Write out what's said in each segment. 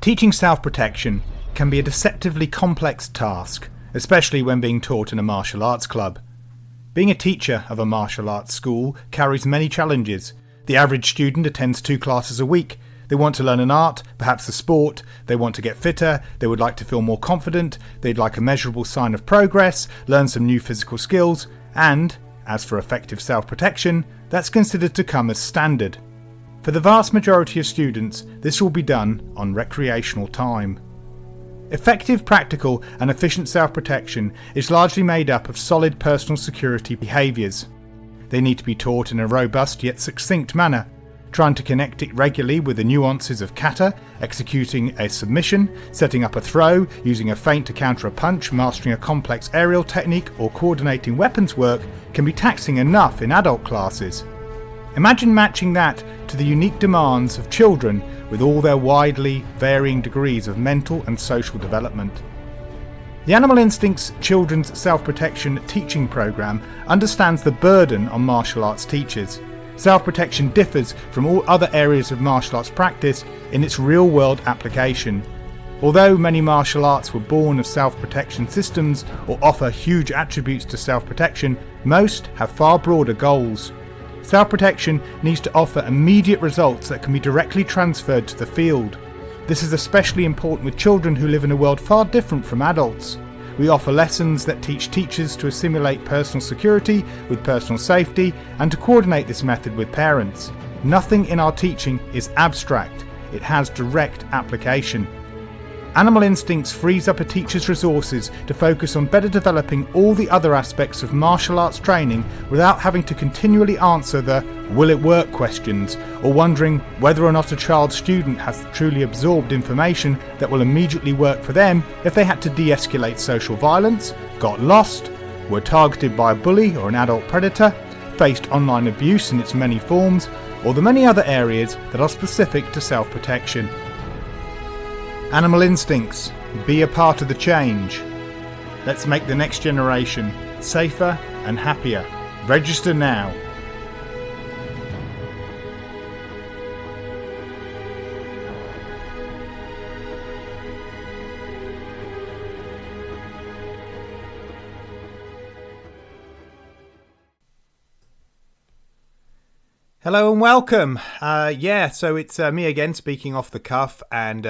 Teaching self-protection can be a deceptively complex task, especially when being taught in a martial arts club. Being a teacher of a martial arts school carries many challenges. The average student attends 2 classes a week. They want to learn an art, perhaps a sport, they want to get fitter, they would like to feel more confident, they'd like a measurable sign of progress, learn some new physical skills, and, as for effective self-protection, that's considered to come as standard. For the vast majority of students, this will be done on recreational time. Effective, practical and efficient self-protection is largely made up of solid personal security behaviours. They need to be taught in a robust yet succinct manner, trying to connect it regularly with the nuances of kata, executing a submission, setting up a throw, using a feint to counter a punch, mastering a complex aerial technique or coordinating weapons work can be taxing enough in adult classes. Imagine matching that to the unique demands of children with all their widely varying degrees of mental and social development. The Animal Instincts Children's Self-Protection Teaching Programme understands the burden on martial arts teachers. Self-protection differs from all other areas of martial arts practice in its real-world application. Although many martial arts were born of self-protection systems or offer huge attributes to self-protection, most have far broader goals. Self-protection needs to offer immediate results that can be directly transferred to the field. This is especially important with children who live in a world far different from adults. We offer lessons that teach teachers to assimilate personal security with personal safety and to coordinate this method with parents. Nothing in our teaching is abstract, it has direct application. Animal Instincts frees up a teacher's resources to focus on better developing all the other aspects of martial arts training without having to continually answer the "will it work" questions or wondering whether or not a child student has truly absorbed information that will immediately work for them if they had to de-escalate social violence, got lost, were targeted by a bully or an adult predator, faced online abuse in its many forms, or the many other areas that are specific to self-protection. Animal Instincts, be a part of the change. Let's make the next generation safer and happier. Register now. Hello and welcome. So it's me again speaking off the cuff and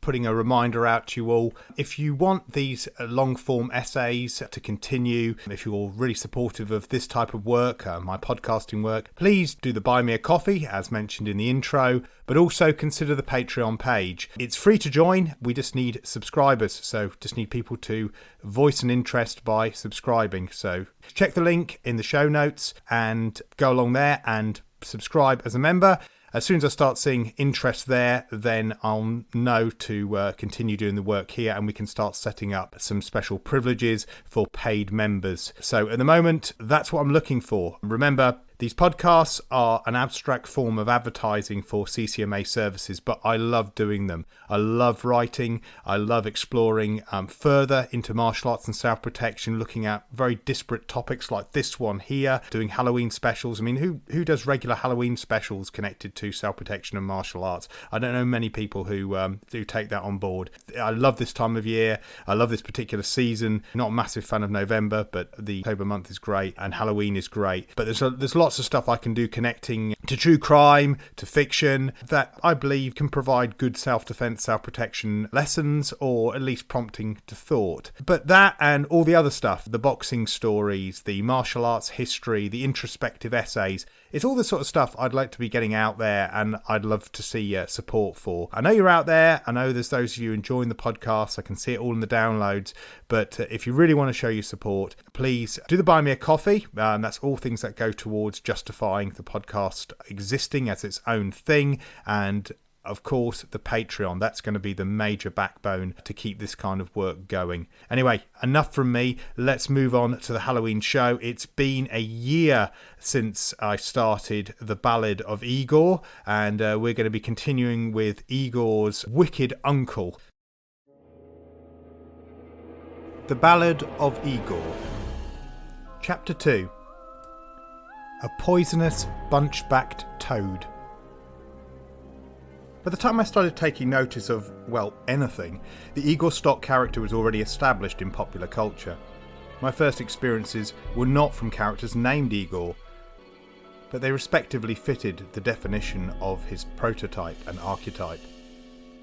putting a reminder out to you all. If you want these long form essays to continue, if you're really supportive of this type of work, my podcasting work, please do the Buy Me a Coffee as mentioned in the intro, but also consider the Patreon page. It's free to join, we just need subscribers, so just need people to voice an interest by subscribing. So check the link in the show notes and go along there and subscribe as a member. As soon as I start seeing interest there, then I'll know to continue doing the work here and we can start setting up some special privileges for paid members. So at the moment, that's what I'm looking for. Remember, these podcasts are an abstract form of advertising for CCMA services, but I love doing them. I love writing. I love exploring further into martial arts and self-protection, looking at very disparate topics like this one here, doing Halloween specials. I mean, who does regular Halloween specials connected to self-protection and martial arts? I don't know many people who do take that on board. I love this time of year. I love this particular season. Not a massive fan of November, but the October month is great and Halloween is great. But there's lots of stuff I can do connecting to true crime, to fiction, that I believe can provide good self-defense, self-protection lessons, or at least prompting to thought. But that and all the other stuff, the boxing stories, the martial arts history, the introspective essays, it's all the sort of stuff I'd like to be getting out there and I'd love to see support for. I know you're out there. I know there's those of you enjoying the podcast. I can see it all in the downloads. But if you really want to show your support, please do the Buy Me a Coffee. That's all things that go towards justifying the podcast existing as its own thing. And of course, the Patreon. That's going to be the major backbone to keep this kind of work going. Anyway, enough from me. Let's move on to the Halloween show. It's been a year since I started the Ballad of Igor, and we're going to be continuing with Igor's wicked uncle. The Ballad of Igor. Chapter 2. A poisonous bunch-backed toad. By the time I started taking notice of, well, anything, the Igor stock character was already established in popular culture. My first experiences were not from characters named Igor, but they respectively fitted the definition of his prototype and archetype.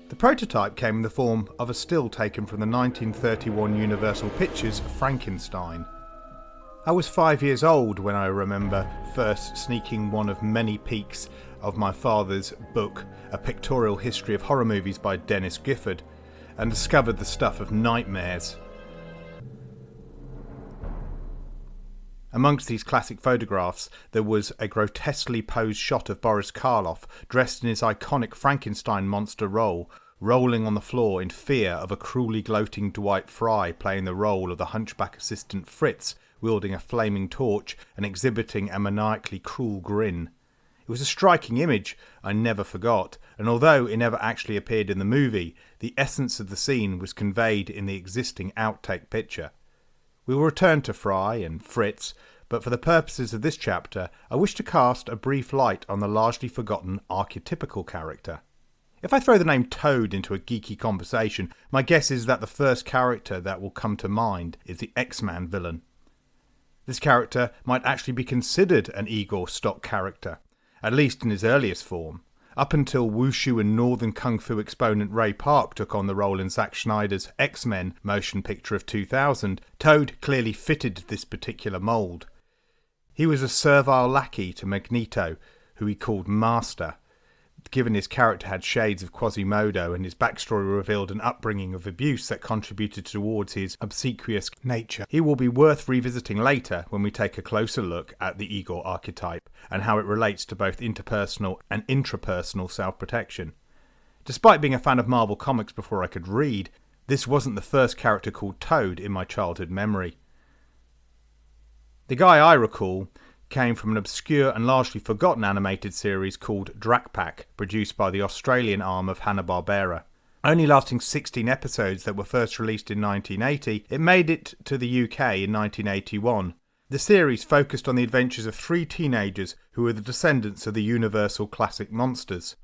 The prototype came in the form of a still taken from the 1931 Universal Pictures Frankenstein. I was 5 years old when I remember first sneaking one of many peeks of my father's book, A Pictorial History of Horror Movies by Dennis Gifford, and discovered the stuff of nightmares. Amongst these classic photographs, there was a grotesquely posed shot of Boris Karloff, dressed in his iconic Frankenstein monster role, rolling on the floor in fear of a cruelly gloating Dwight Fry playing the role of the hunchback assistant Fritz, wielding a flaming torch and exhibiting a maniacally cruel grin. It was a striking image I never forgot, and although it never actually appeared in the movie, the essence of the scene was conveyed in the existing outtake picture. We will return to Fry and Fritz, but for the purposes of this chapter, I wish to cast a brief light on the largely forgotten archetypical character. If I throw the name Toad into a geeky conversation, my guess is that the first character that will come to mind is the X-Man villain. This character might actually be considered an Igor stock character, at least in his earliest form. Up until Wushu and Northern Kung Fu exponent Ray Park took on the role in Zack Snyder's X-Men motion picture of 2000, Toad clearly fitted this particular mould. He was a servile lackey to Magneto, who he called Master. Given his character had shades of Quasimodo and his backstory revealed an upbringing of abuse that contributed towards his obsequious nature, he will be worth revisiting later when we take a closer look at the Igor archetype and how it relates to both interpersonal and intrapersonal self-protection. Despite being a fan of Marvel Comics before I could read, this wasn't the first character called Toad in my childhood memory. The guy I recall came from an obscure and largely forgotten animated series called Drakpak, produced by the Australian arm of Hanna-Barbera. Only lasting 16 episodes that were first released in 1980, it made it to the UK in 1981. The series focused on the adventures of three teenagers who were the descendants of the Universal classic monsters.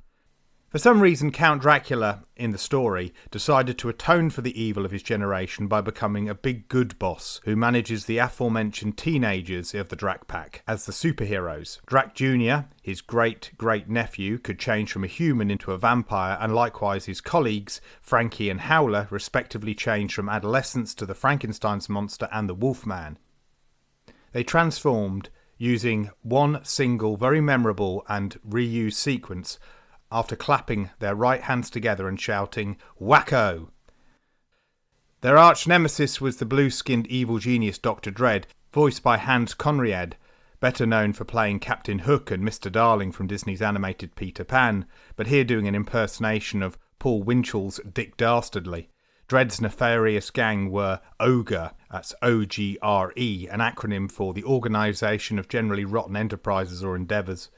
For some reason, Count Dracula, in the story, decided to atone for the evil of his generation by becoming a big good boss who manages the aforementioned teenagers of the Drakpak as the superheroes. Drac Jr., his great-great-nephew, could change from a human into a vampire, and likewise his colleagues, Frankie and Howler, respectively changed from adolescents to the Frankenstein's monster and the Wolfman. They transformed using one single, very memorable and reused sequence after clapping their right hands together and shouting, "Wacko!" Their arch-nemesis was the blue-skinned evil genius Dr. Dredd, voiced by Hans Conried, better known for playing Captain Hook and Mr. Darling from Disney's animated Peter Pan, but here doing an impersonation of Paul Winchell's Dick Dastardly. Dredd's nefarious gang were OGRE, that's O-G-R-E, an acronym for the Organisation of Generally Rotten Enterprises or Endeavours.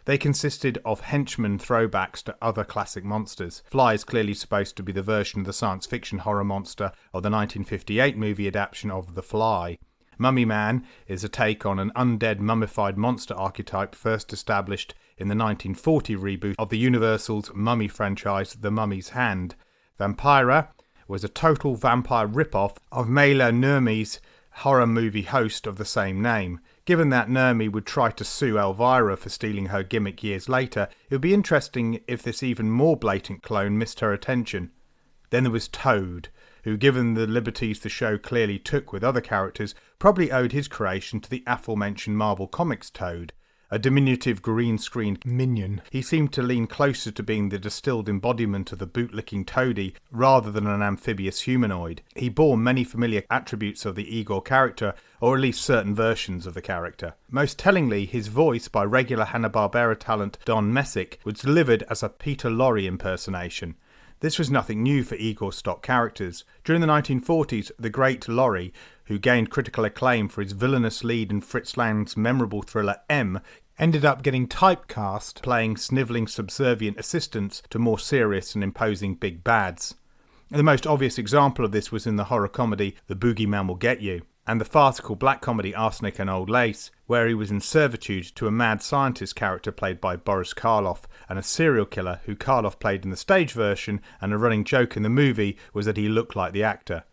They consisted of henchmen throwbacks to other classic monsters. Fly is clearly supposed to be the version of the science fiction horror monster of the 1958 movie adaptation of The Fly. Mummy Man is a take on an undead mummified monster archetype first established in the 1940 reboot of the Universal's Mummy franchise, The Mummy's Hand. Vampira was a total vampire rip-off of Mela Nurmi's horror movie host of the same name. Given that Nurmi would try to sue Elvira for stealing her gimmick years later, it would be interesting if this even more blatant clone missed her attention. Then there was Toad, who, given the liberties the show clearly took with other characters, probably owed his creation to the aforementioned Marvel Comics Toad, a diminutive green-screened minion. He seemed to lean closer to being the distilled embodiment of the bootlicking toady rather than an amphibious humanoid. He bore many familiar attributes of the Igor character, or at least certain versions of the character. Most tellingly, his voice by regular Hanna-Barbera talent Don Messick was delivered as a Peter Lorre impersonation. This was nothing new for Igor stock characters. During the 1940s, the great Lorre, who gained critical acclaim for his villainous lead in Fritz Lang's memorable thriller M, ended up getting typecast, playing snivelling subservient assistants to more serious and imposing big bads. The most obvious example of this was in the horror comedy The Boogeyman Will Get You. and the farcical black comedy Arsenic and Old Lace, where he was in servitude to a mad scientist character played by Boris Karloff, and a serial killer who Karloff played in the stage version, and a running joke in the movie was that he looked like the actor.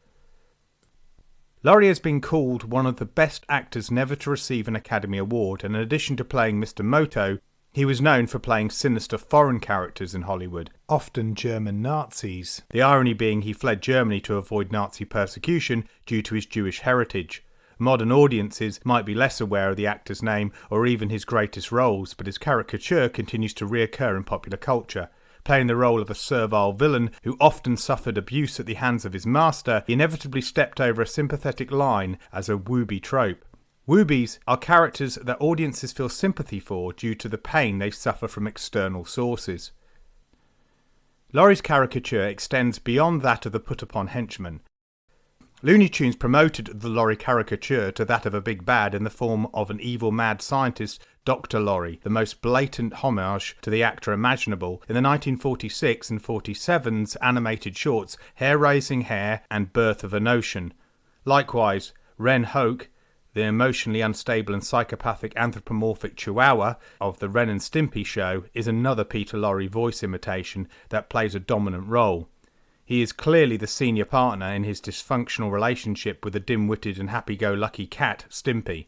Laurie has been called one of the best actors never to receive an Academy Award, and in addition to playing Mr. Moto, he was known for playing sinister foreign characters in Hollywood, often German Nazis. The irony being he fled Germany to avoid Nazi persecution due to his Jewish heritage. Modern audiences might be less aware of the actor's name or even his greatest roles, but his caricature continues to reoccur in popular culture. Playing the role of a servile villain who often suffered abuse at the hands of his master, he inevitably stepped over a sympathetic line as a wooby trope. Woobies are characters that audiences feel sympathy for due to the pain they suffer from external sources. Laurie's caricature extends beyond that of the put-upon henchman. Looney Tunes promoted the Laurie caricature to that of a big bad in the form of an evil mad scientist, Dr. Laurie, the most blatant homage to the actor imaginable in the 1946 and 47's animated shorts Hair-Raising Hair and Birth of a Notion. Likewise, Ren Hoke, the emotionally unstable and psychopathic anthropomorphic chihuahua of the Ren and Stimpy show, is another Peter Lorre voice imitation that plays a dominant role. He is clearly the senior partner in his dysfunctional relationship with the dim-witted and happy-go-lucky cat, Stimpy.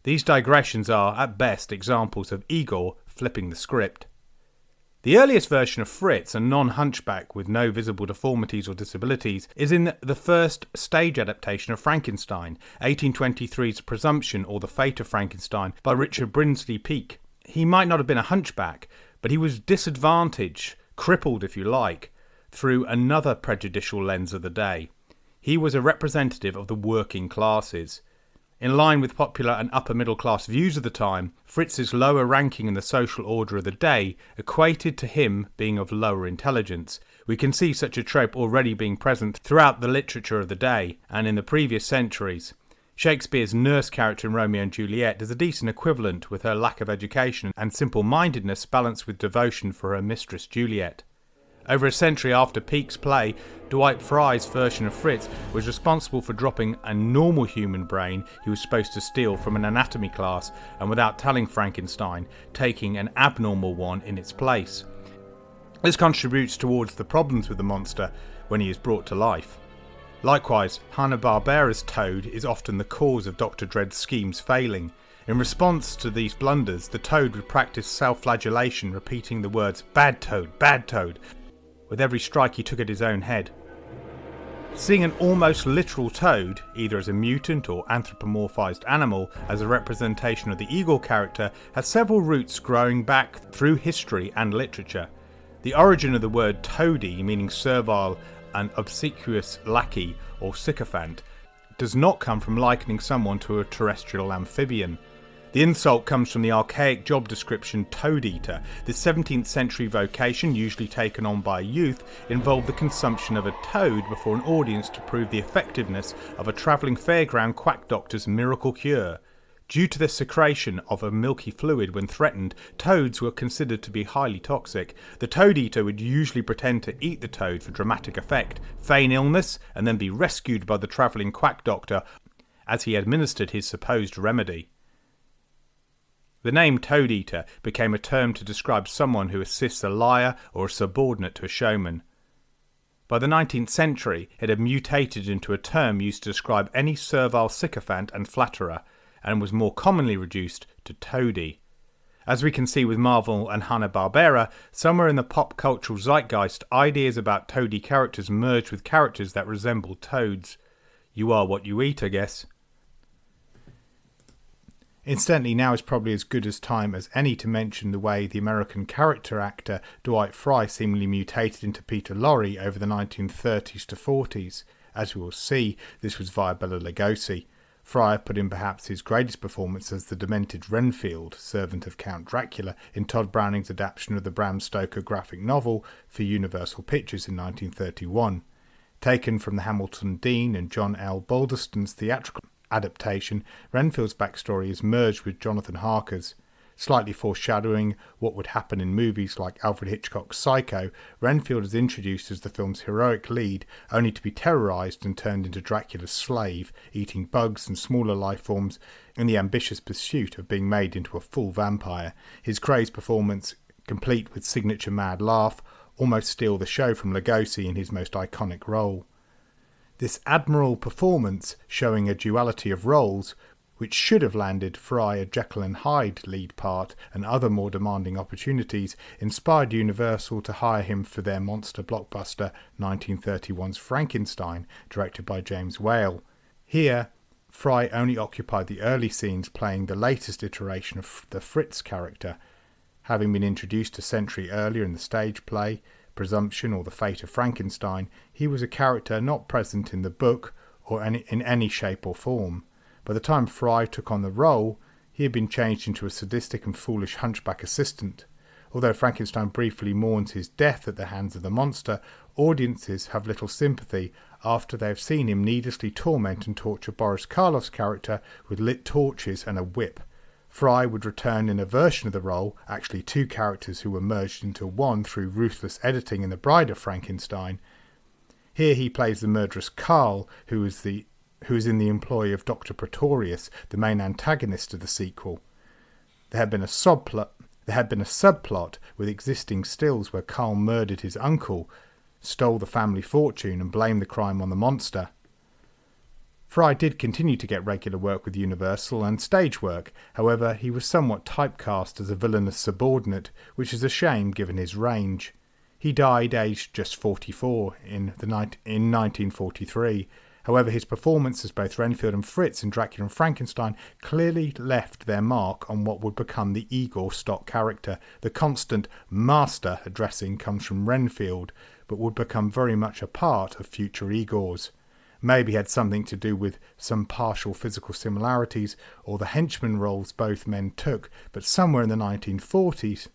These digressions are, at best, examples of Igor flipping the script. The earliest version of Fritz, a non-hunchback with no visible deformities or disabilities, is in the first stage adaptation of Frankenstein, 1823's Presumption or The Fate of Frankenstein by Richard Brinsley Peake. He might not have been a hunchback, but he was disadvantaged, crippled if you like, through another prejudicial lens of the day. He was a representative of the working classes. In line with popular and upper-middle-class views of the time, Fritz's lower ranking in the social order of the day equated to him being of lower intelligence. We can see such a trope already being present throughout the literature of the day and in the previous centuries. Shakespeare's nurse character in Romeo and Juliet is a decent equivalent, with her lack of education and simple-mindedness balanced with devotion for her mistress Juliet. Over a century after Peake's play, Dwight Frye's version of Fritz was responsible for dropping a normal human brain he was supposed to steal from an anatomy class, and without telling Frankenstein, taking an abnormal one in its place. This contributes towards the problems with the monster when he is brought to life. Likewise, Hanna-Barbera's Toad is often the cause of Dr. Dredd's schemes failing. In response to these blunders, the Toad would practice self-flagellation, repeating the words bad Toad," with every strike he took at his own head. Seeing an almost literal toad, either as a mutant or anthropomorphized animal, as a representation of the Igor character, has several roots growing back through history and literature. The origin of the word toady, meaning servile and obsequious lackey or sycophant, does not come from likening someone to a terrestrial amphibian. The insult comes from the archaic job description toad eater. This 17th century vocation, usually taken on by youth, involved the consumption of a toad before an audience to prove the effectiveness of a travelling fairground quack doctor's miracle cure. Due to the secretion of a milky fluid when threatened, toads were considered to be highly toxic. The toad eater would usually pretend to eat the toad for dramatic effect, feign illness, and then be rescued by the travelling quack doctor as he administered his supposed remedy. The name Toad Eater became a term to describe someone who assists a liar or a subordinate to a showman. By the 19th century, it had mutated into a term used to describe any servile sycophant and flatterer, and was more commonly reduced to toady. As we can see with Marvel and Hanna-Barbera, somewhere in the pop cultural zeitgeist, ideas about toady characters merged with characters that resemble toads. You are what you eat, I guess. Incidentally, now is probably as good a time as any to mention the way the American character actor Dwight Frye seemingly mutated into Peter Lorre over the 1930s to 40s. As we will see, this was via Bela Lugosi. Frye put in perhaps his greatest performance as the demented Renfield, servant of Count Dracula, in Todd Browning's adaptation of the Bram Stoker graphic novel for Universal Pictures in 1931. Taken from the Hamilton Dean and John L. Balderston's theatrical adaptation, Renfield's backstory is merged with Jonathan Harker's. Slightly foreshadowing what would happen in movies like Alfred Hitchcock's Psycho, Renfield is introduced as the film's heroic lead, only to be terrorised and turned into Dracula's slave, eating bugs and smaller life forms in the ambitious pursuit of being made into a full vampire. His crazed performance, complete with signature mad laugh, almost steal the show from Lugosi in his most iconic role. This admirable performance, showing a duality of roles, which should have landed Fry a Jekyll and Hyde lead part and other more demanding opportunities, inspired Universal to hire him for their monster blockbuster 1931's Frankenstein, directed by James Whale. Here, Fry only occupied the early scenes playing the latest iteration of the Fritz character. Having been introduced a century earlier in the stage play, Presumption or The Fate of Frankenstein, he was a character not present in the book or in any shape or form. By the time Fry took on the role, he had been changed into a sadistic and foolish hunchback assistant. Although Frankenstein briefly mourns his death at the hands of the monster, audiences have little sympathy after they have seen him needlessly torment and torture Boris Karloff's character with lit torches and a whip. Fry would return in a version of the role, actually two characters who were merged into one through ruthless editing in The Bride of Frankenstein. Here he plays the murderous Karl, who is in the employ of Dr. Pretorius, the main antagonist of the sequel. There had been a subplot with existing stills where Karl murdered his uncle, stole the family fortune and blamed the crime on the monster. Fry did continue to get regular work with Universal and stage work. However, he was somewhat typecast as a villainous subordinate, which is a shame given his range. He died aged just 44 in 1943. However, his performance as both Renfield and Fritz in Dracula and Frankenstein clearly left their mark on what would become the Igor stock character. The constant master addressing comes from Renfield, but would become very much a part of future Igors. Maybe had something to do with some partial physical similarities or the henchman roles both men took, but somewhere in the 1940s,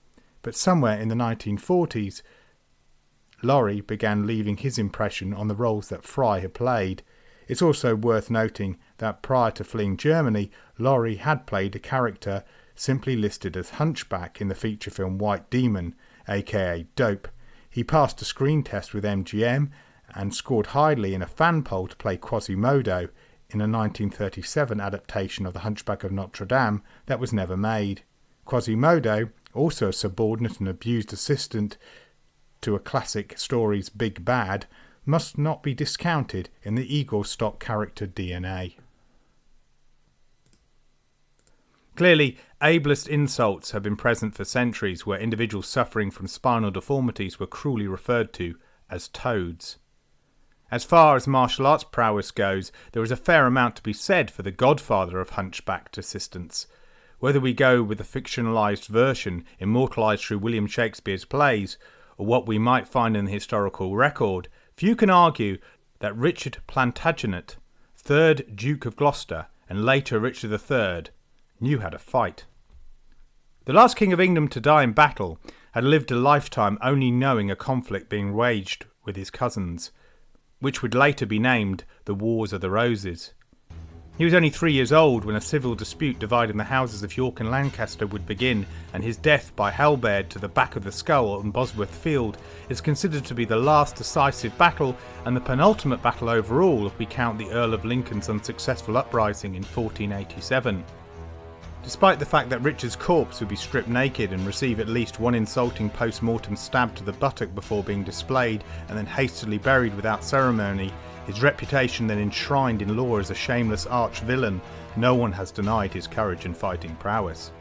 Laurie began leaving his impression on the roles that Fry had played. It's also worth noting that prior to fleeing Germany, Laurie had played a character simply listed as Hunchback in the feature film White Demon, aka Dope. He passed a screen test with MGM and scored highly in a fan poll to play Quasimodo in a 1937 adaptation of The Hunchback of Notre Dame that was never made. Quasimodo, also a subordinate and abused assistant to a classic story's Big Bad, must not be discounted in the Igor stock character DNA. Clearly, ableist insults have been present for centuries, where individuals suffering from spinal deformities were cruelly referred to as toads. As far as martial arts prowess goes, there is a fair amount to be said for the godfather of hunchbacked assistants. Whether we go with the fictionalised version immortalised through William Shakespeare's plays, or what we might find in the historical record, few can argue that Richard Plantagenet, 3rd Duke of Gloucester and later Richard III, knew how to fight. The last King of England to die in battle had lived a lifetime only knowing a conflict being waged with his cousins, which would later be named the Wars of the Roses. He was only 3 years old when a civil dispute dividing the houses of York and Lancaster would begin, and his death by halberd to the back of the skull on Bosworth Field is considered to be the last decisive battle and the penultimate battle overall if we count the Earl of Lincoln's unsuccessful uprising in 1487. Despite the fact that Richard's corpse would be stripped naked and receive at least one insulting post-mortem stab to the buttock before being displayed and then hastily buried without ceremony, his reputation then enshrined in law as a shameless arch-villain, no one has denied his courage and fighting prowess.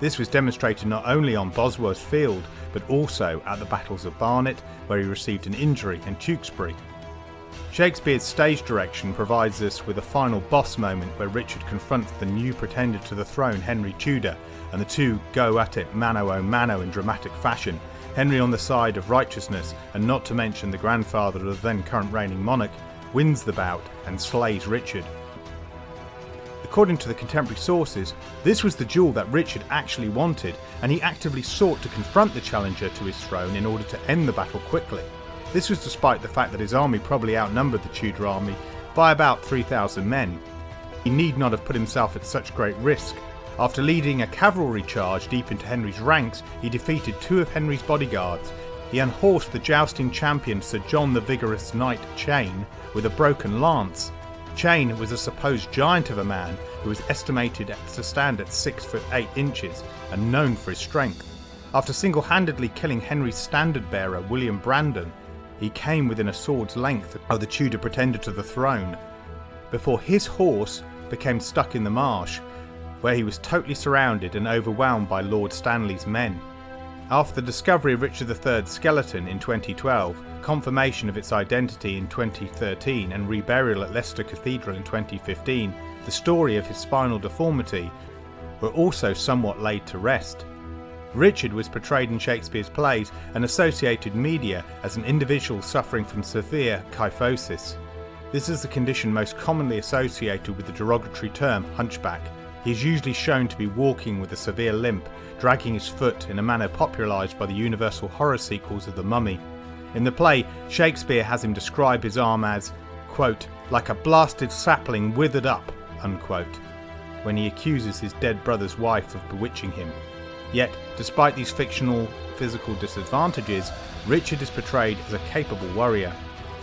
This was demonstrated not only on Bosworth Field, but also at the battles of Barnet, where he received an injury, and Tewkesbury. Shakespeare's stage direction provides us with a final boss moment where Richard confronts the new pretender to the throne, Henry Tudor, and the two go at it mano a mano in dramatic fashion, Henry on the side of righteousness, and not to mention the grandfather of the then current reigning monarch, wins the bout and slays Richard. According to the contemporary sources, this was the duel that Richard actually wanted, and he actively sought to confront the challenger to his throne in order to end the battle quickly. This was despite the fact that his army probably outnumbered the Tudor army by about 3,000 men. He need not have put himself at such great risk, After leading a cavalry charge deep into Henry's ranks, he defeated 2 of Henry's bodyguards. He unhorsed the jousting champion Sir John the Vigorous Knight Cheyne with a broken lance. Cheyne was a supposed giant of a man who was estimated to stand at 6 foot 8 inches and known for his strength. After single-handedly killing Henry's standard-bearer William Brandon, he came within a sword's length of the Tudor pretender to the throne, before his horse became stuck in the marsh, where he was totally surrounded and overwhelmed by Lord Stanley's men. After the discovery of Richard III's skeleton in 2012, confirmation of its identity in 2013 and reburial at Leicester Cathedral in 2015, the story of his spinal deformity were also somewhat laid to rest. Richard was portrayed in Shakespeare's plays and associated media as an individual suffering from severe kyphosis. This is the condition most commonly associated with the derogatory term hunchback. He is usually shown to be walking with a severe limp, dragging his foot in a manner popularised by the Universal horror sequels of The Mummy. In the play, Shakespeare has him describe his arm as, quote, like a blasted sapling withered up, unquote, when he accuses his dead brother's wife of bewitching him. Yet, despite these fictional physical disadvantages, Richard is portrayed as a capable warrior.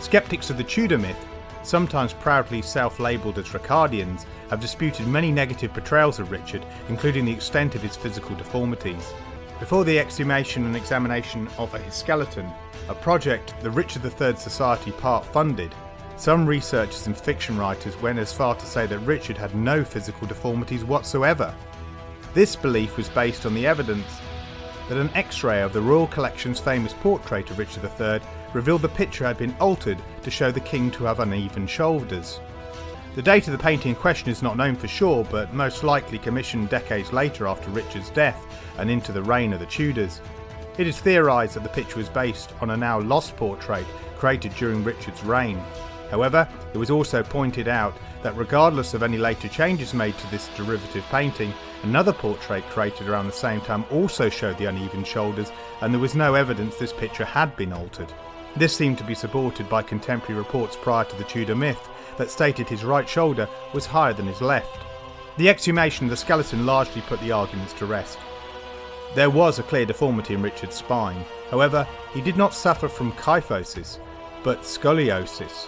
Skeptics of the Tudor myth, sometimes proudly self-labelled as Ricardians, have disputed many negative portrayals of Richard, including the extent of his physical deformities. Before the exhumation and examination of his skeleton, a project the Richard III Society part-funded, some researchers and fiction writers went as far to say that Richard had no physical deformities whatsoever. This belief was based on the evidence that an X-ray of the Royal Collection's famous portrait of Richard III revealed the picture had been altered to show the king to have uneven shoulders. The date of the painting in question is not known for sure, but most likely commissioned decades later after Richard's death and into the reign of the Tudors. It is theorised that the picture was based on a now lost portrait created during Richard's reign. However, it was also pointed out that regardless of any later changes made to this derivative painting, another portrait created around the same time also showed the uneven shoulders, and there was no evidence this picture had been altered. This seemed to be supported by contemporary reports prior to the Tudor myth that stated his right shoulder was higher than his left. The exhumation of the skeleton largely put the arguments to rest. There was a clear deformity in Richard's spine. However, he did not suffer from kyphosis, but scoliosis.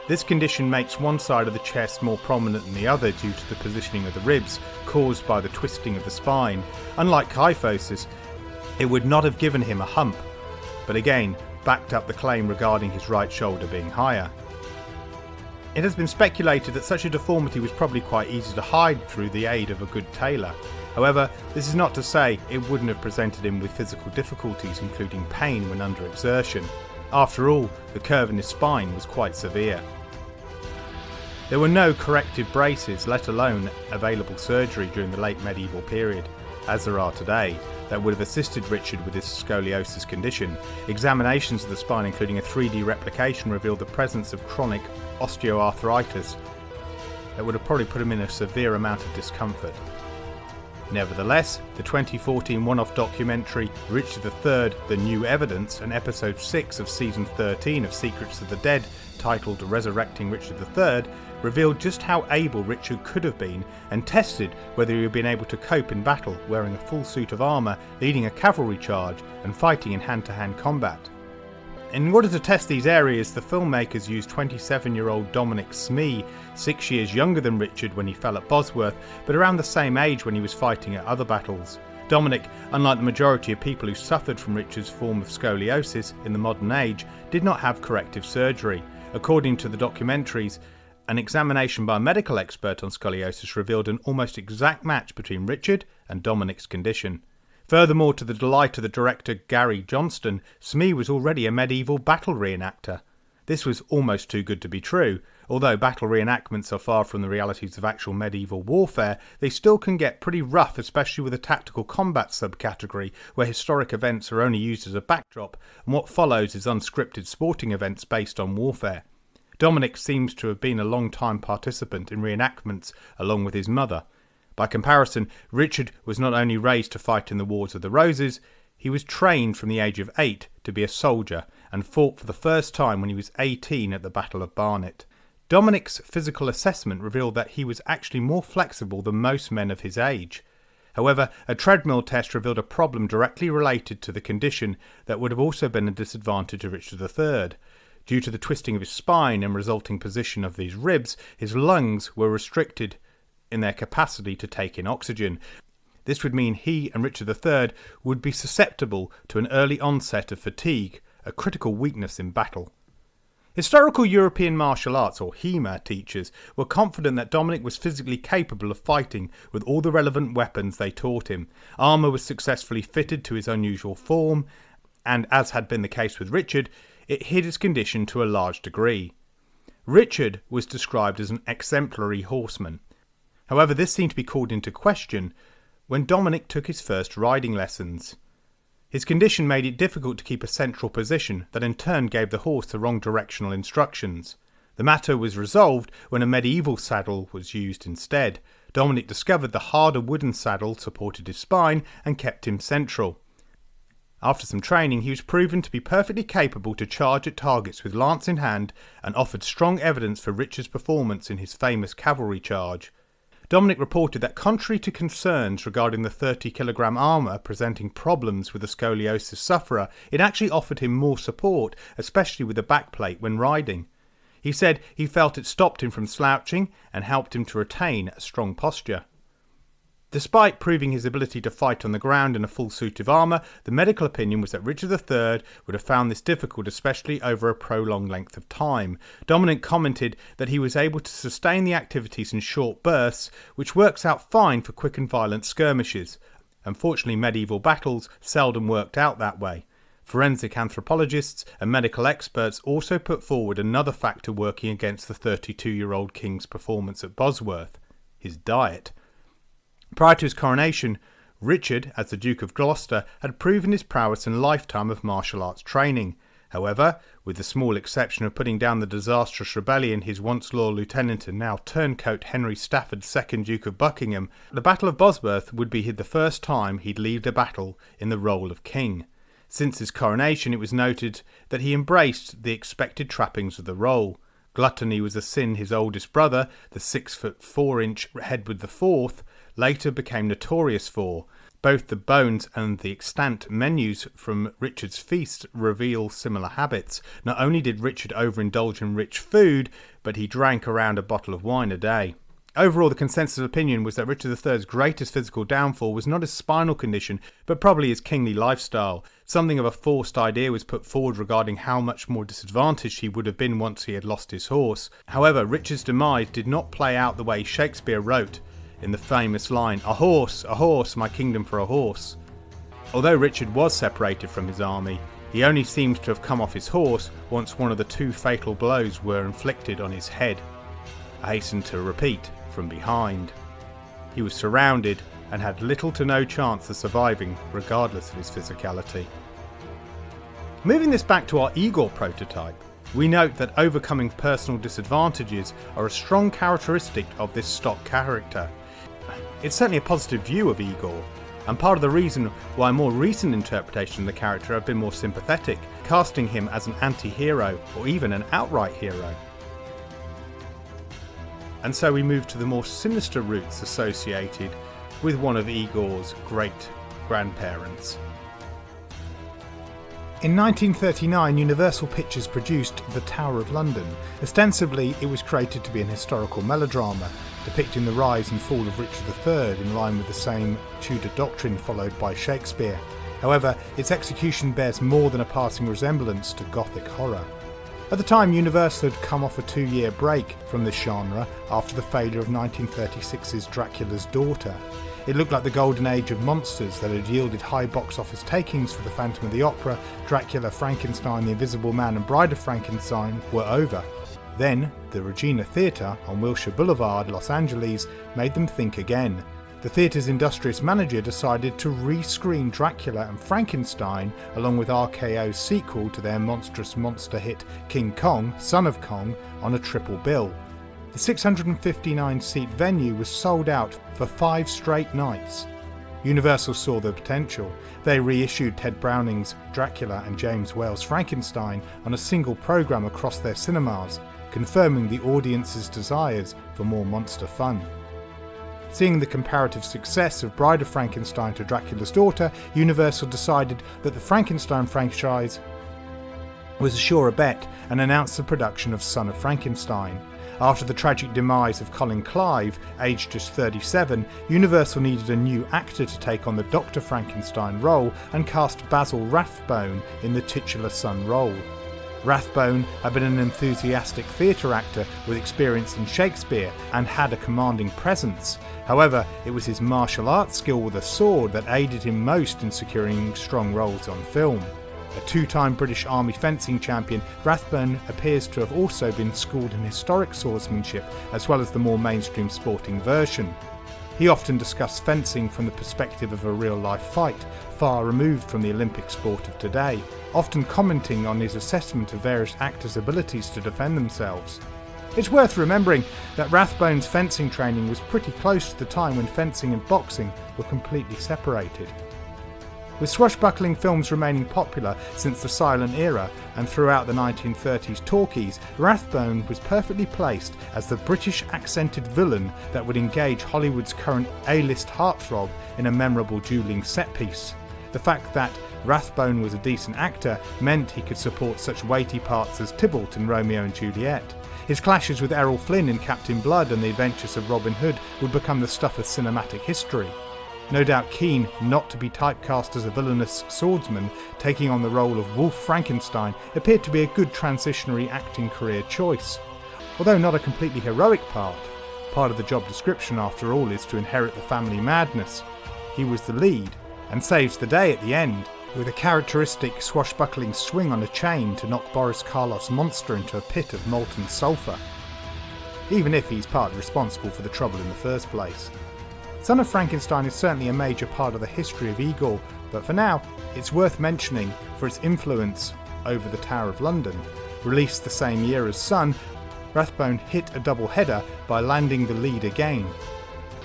This condition makes one side of the chest more prominent than the other due to the positioning of the ribs caused by the twisting of the spine. Unlike kyphosis, it would not have given him a hump, but again backed up the claim regarding his right shoulder being higher. It has been speculated that such a deformity was probably quite easy to hide through the aid of a good tailor. However, this is not to say it wouldn't have presented him with physical difficulties, including pain when under exertion. After all, the curve in his spine was quite severe. There were no corrective braces, let alone available surgery during the late medieval period, as there are today, that would have assisted Richard with his scoliosis condition. Examinations of the spine, including a 3D replication, revealed the presence of chronic osteoarthritis that would have probably put him in a severe amount of discomfort. Nevertheless, the 2014 one-off documentary Richard III: The New Evidence and episode 6 of season 13 of Secrets of the Dead, titled Resurrecting Richard III, revealed just how able Richard could have been and tested whether he had been able to cope in battle wearing a full suit of armour, leading a cavalry charge and fighting in hand-to-hand combat. In order to test these areas, the filmmakers used 27-year-old Dominic Smee, 6 years younger than Richard when he fell at Bosworth, but around the same age when he was fighting at other battles. Dominic, unlike the majority of people who suffered from Richard's form of scoliosis in the modern age, did not have corrective surgery. According to the documentaries, an examination by a medical expert on scoliosis revealed an almost exact match between Richard and Dominic's condition. Furthermore, to the delight of the director Gary Johnston, Smee was already a medieval battle reenactor. This was almost too good to be true. Although battle reenactments are far from the realities of actual medieval warfare, they still can get pretty rough, especially with the tactical combat subcategory, where historic events are only used as a backdrop, and what follows is unscripted sporting events based on warfare. Dominic seems to have been a long-time participant in reenactments along with his mother. By comparison, Richard was not only raised to fight in the Wars of the Roses, he was trained from the age of 8 to be a soldier and fought for the first time when he was 18 at the Battle of Barnet. Dominic's physical assessment revealed that he was actually more flexible than most men of his age. However, a treadmill test revealed a problem directly related to the condition that would have also been a disadvantage of Richard III. Due to the twisting of his spine and resulting position of his ribs, his lungs were restricted in their capacity to take in oxygen. This would mean he and Richard III would be susceptible to an early onset of fatigue, a critical weakness in battle. Historical European martial arts, or HEMA, teachers were confident that Dominic was physically capable of fighting with all the relevant weapons they taught him. Armour was successfully fitted to his unusual form, and as had been the case with Richard, it hid his condition to a large degree. Richard was described as an exemplary horseman. However, this seemed to be called into question when Dominic took his first riding lessons. His condition made it difficult to keep a central position that in turn gave the horse the wrong directional instructions. The matter was resolved when a medieval saddle was used instead. Dominic discovered the harder wooden saddle supported his spine and kept him central. After some training, he was proven to be perfectly capable to charge at targets with lance in hand and offered strong evidence for Richard's performance in his famous cavalry charge. Dominic reported that contrary to concerns regarding the 30-kilogram armour presenting problems with the scoliosis sufferer, it actually offered him more support, especially with the backplate when riding. He said he felt it stopped him from slouching and helped him to retain a strong posture. Despite proving his ability to fight on the ground in a full suit of armour, the medical opinion was that Richard III would have found this difficult, especially over a prolonged length of time. Dominic commented that he was able to sustain the activities in short bursts, which works out fine for quick and violent skirmishes. Unfortunately, medieval battles seldom worked out that way. Forensic anthropologists and medical experts also put forward another factor working against the 32-year-old king's performance at Bosworth: his diet. Prior to his coronation, Richard, as the Duke of Gloucester, had proven his prowess in a lifetime of martial arts training. However, with the small exception of putting down the disastrous rebellion his once loyal lieutenant and now turncoat Henry Stafford, 2nd Duke of Buckingham, the Battle of Bosworth would be the first time he'd lead a battle in the role of king. Since his coronation, it was noted that he embraced the expected trappings of the role. Gluttony was a sin his oldest brother, the 6'4" Edward IV, later became notorious for. Both the bones and the extant menus from Richard's feast reveal similar habits. Not only did Richard overindulge in rich food, but he drank around a bottle of wine a day. Overall, the consensus opinion was that Richard III's greatest physical downfall was not his spinal condition, but probably his kingly lifestyle. Something of a forced idea was put forward regarding how much more disadvantaged he would have been once he had lost his horse. However, Richard's demise did not play out the way Shakespeare wrote in the famous line, a horse, my kingdom for a horse." Although Richard was separated from his army, he only seems to have come off his horse once one of the 2 fatal blows were inflicted on his head. I hasten to repeat, from behind. He was surrounded and had little to no chance of surviving, regardless of his physicality. Moving this back to our Igor prototype, we note that overcoming personal disadvantages are a strong characteristic of this stock character. It's certainly a positive view of Igor, and part of the reason why more recent interpretations of the character have been more sympathetic, casting him as an anti-hero or even an outright hero. And so we move to the more sinister roots associated with one of Igor's great-grandparents. In 1939, Universal Pictures produced The Tower of London. Ostensibly, it was created to be an historical melodrama, depicting the rise and fall of Richard III in line with the same Tudor doctrine followed by Shakespeare. However, its execution bears more than a passing resemblance to Gothic horror. At the time, Universal had come off a 2-year break from this genre after the failure of 1936's Dracula's Daughter. It looked like the golden age of monsters that had yielded high box office takings for the Phantom of the Opera, Dracula, Frankenstein, The Invisible Man and Bride of Frankenstein were over. Then, the Regina Theatre on Wilshire Boulevard, Los Angeles, made them think again. The theatre's industrious manager decided to re-screen Dracula and Frankenstein along with RKO's sequel to their monstrous monster hit King Kong, Son of Kong, on a triple bill. The 659-seat venue was sold out for 5 straight nights. Universal saw the potential. They reissued Ted Browning's Dracula and James Whale's Frankenstein on a single programme across their cinemas. confirming the audience's desires for more monster fun. Seeing the comparative success of Bride of Frankenstein to Dracula's Daughter, Universal decided that the Frankenstein franchise was a surer bet and announced the production of Son of Frankenstein. After the tragic demise of Colin Clive, aged just 37, Universal needed a new actor to take on the Dr. Frankenstein role and cast Basil Rathbone in the titular son role. Rathbone had been an enthusiastic theatre actor with experience in Shakespeare and had a commanding presence. However, it was his martial arts skill with a sword that aided him most in securing strong roles on film. A two-time British Army fencing champion, Rathbone appears to have also been schooled in historic swordsmanship as well as the more mainstream sporting version. He often discussed fencing from the perspective of a real-life fight, far removed from the Olympic sport of today, often commenting on his assessment of various actors' abilities to defend themselves. It's worth remembering that Rathbone's fencing training was pretty close to the time when fencing and boxing were completely separated. With swashbuckling films remaining popular since the silent era and throughout the 1930s talkies, Rathbone was perfectly placed as the British accented villain that would engage Hollywood's current A-list heartthrob in a memorable duelling set piece. The fact that Rathbone was a decent actor meant he could support such weighty parts as Tybalt in Romeo and Juliet. His clashes with Errol Flynn in Captain Blood and the Adventures of Robin Hood would become the stuff of cinematic history. No doubt keen not to be typecast as a villainous swordsman, taking on the role of Wolf Frankenstein appeared to be a good transitionary acting career choice. Although not a completely heroic part of the job description after all is to inherit the family madness, he was the lead and saves the day at the end, with a characteristic swashbuckling swing on a chain to knock Boris Karloff's monster into a pit of molten sulphur, even if he's partly responsible for the trouble in the first place. Son of Frankenstein is certainly a major part of the history of Igor, but for now, it's worth mentioning for its influence over the Tower of London. Released the same year as Son, Rathbone hit a double-header by landing the lead again.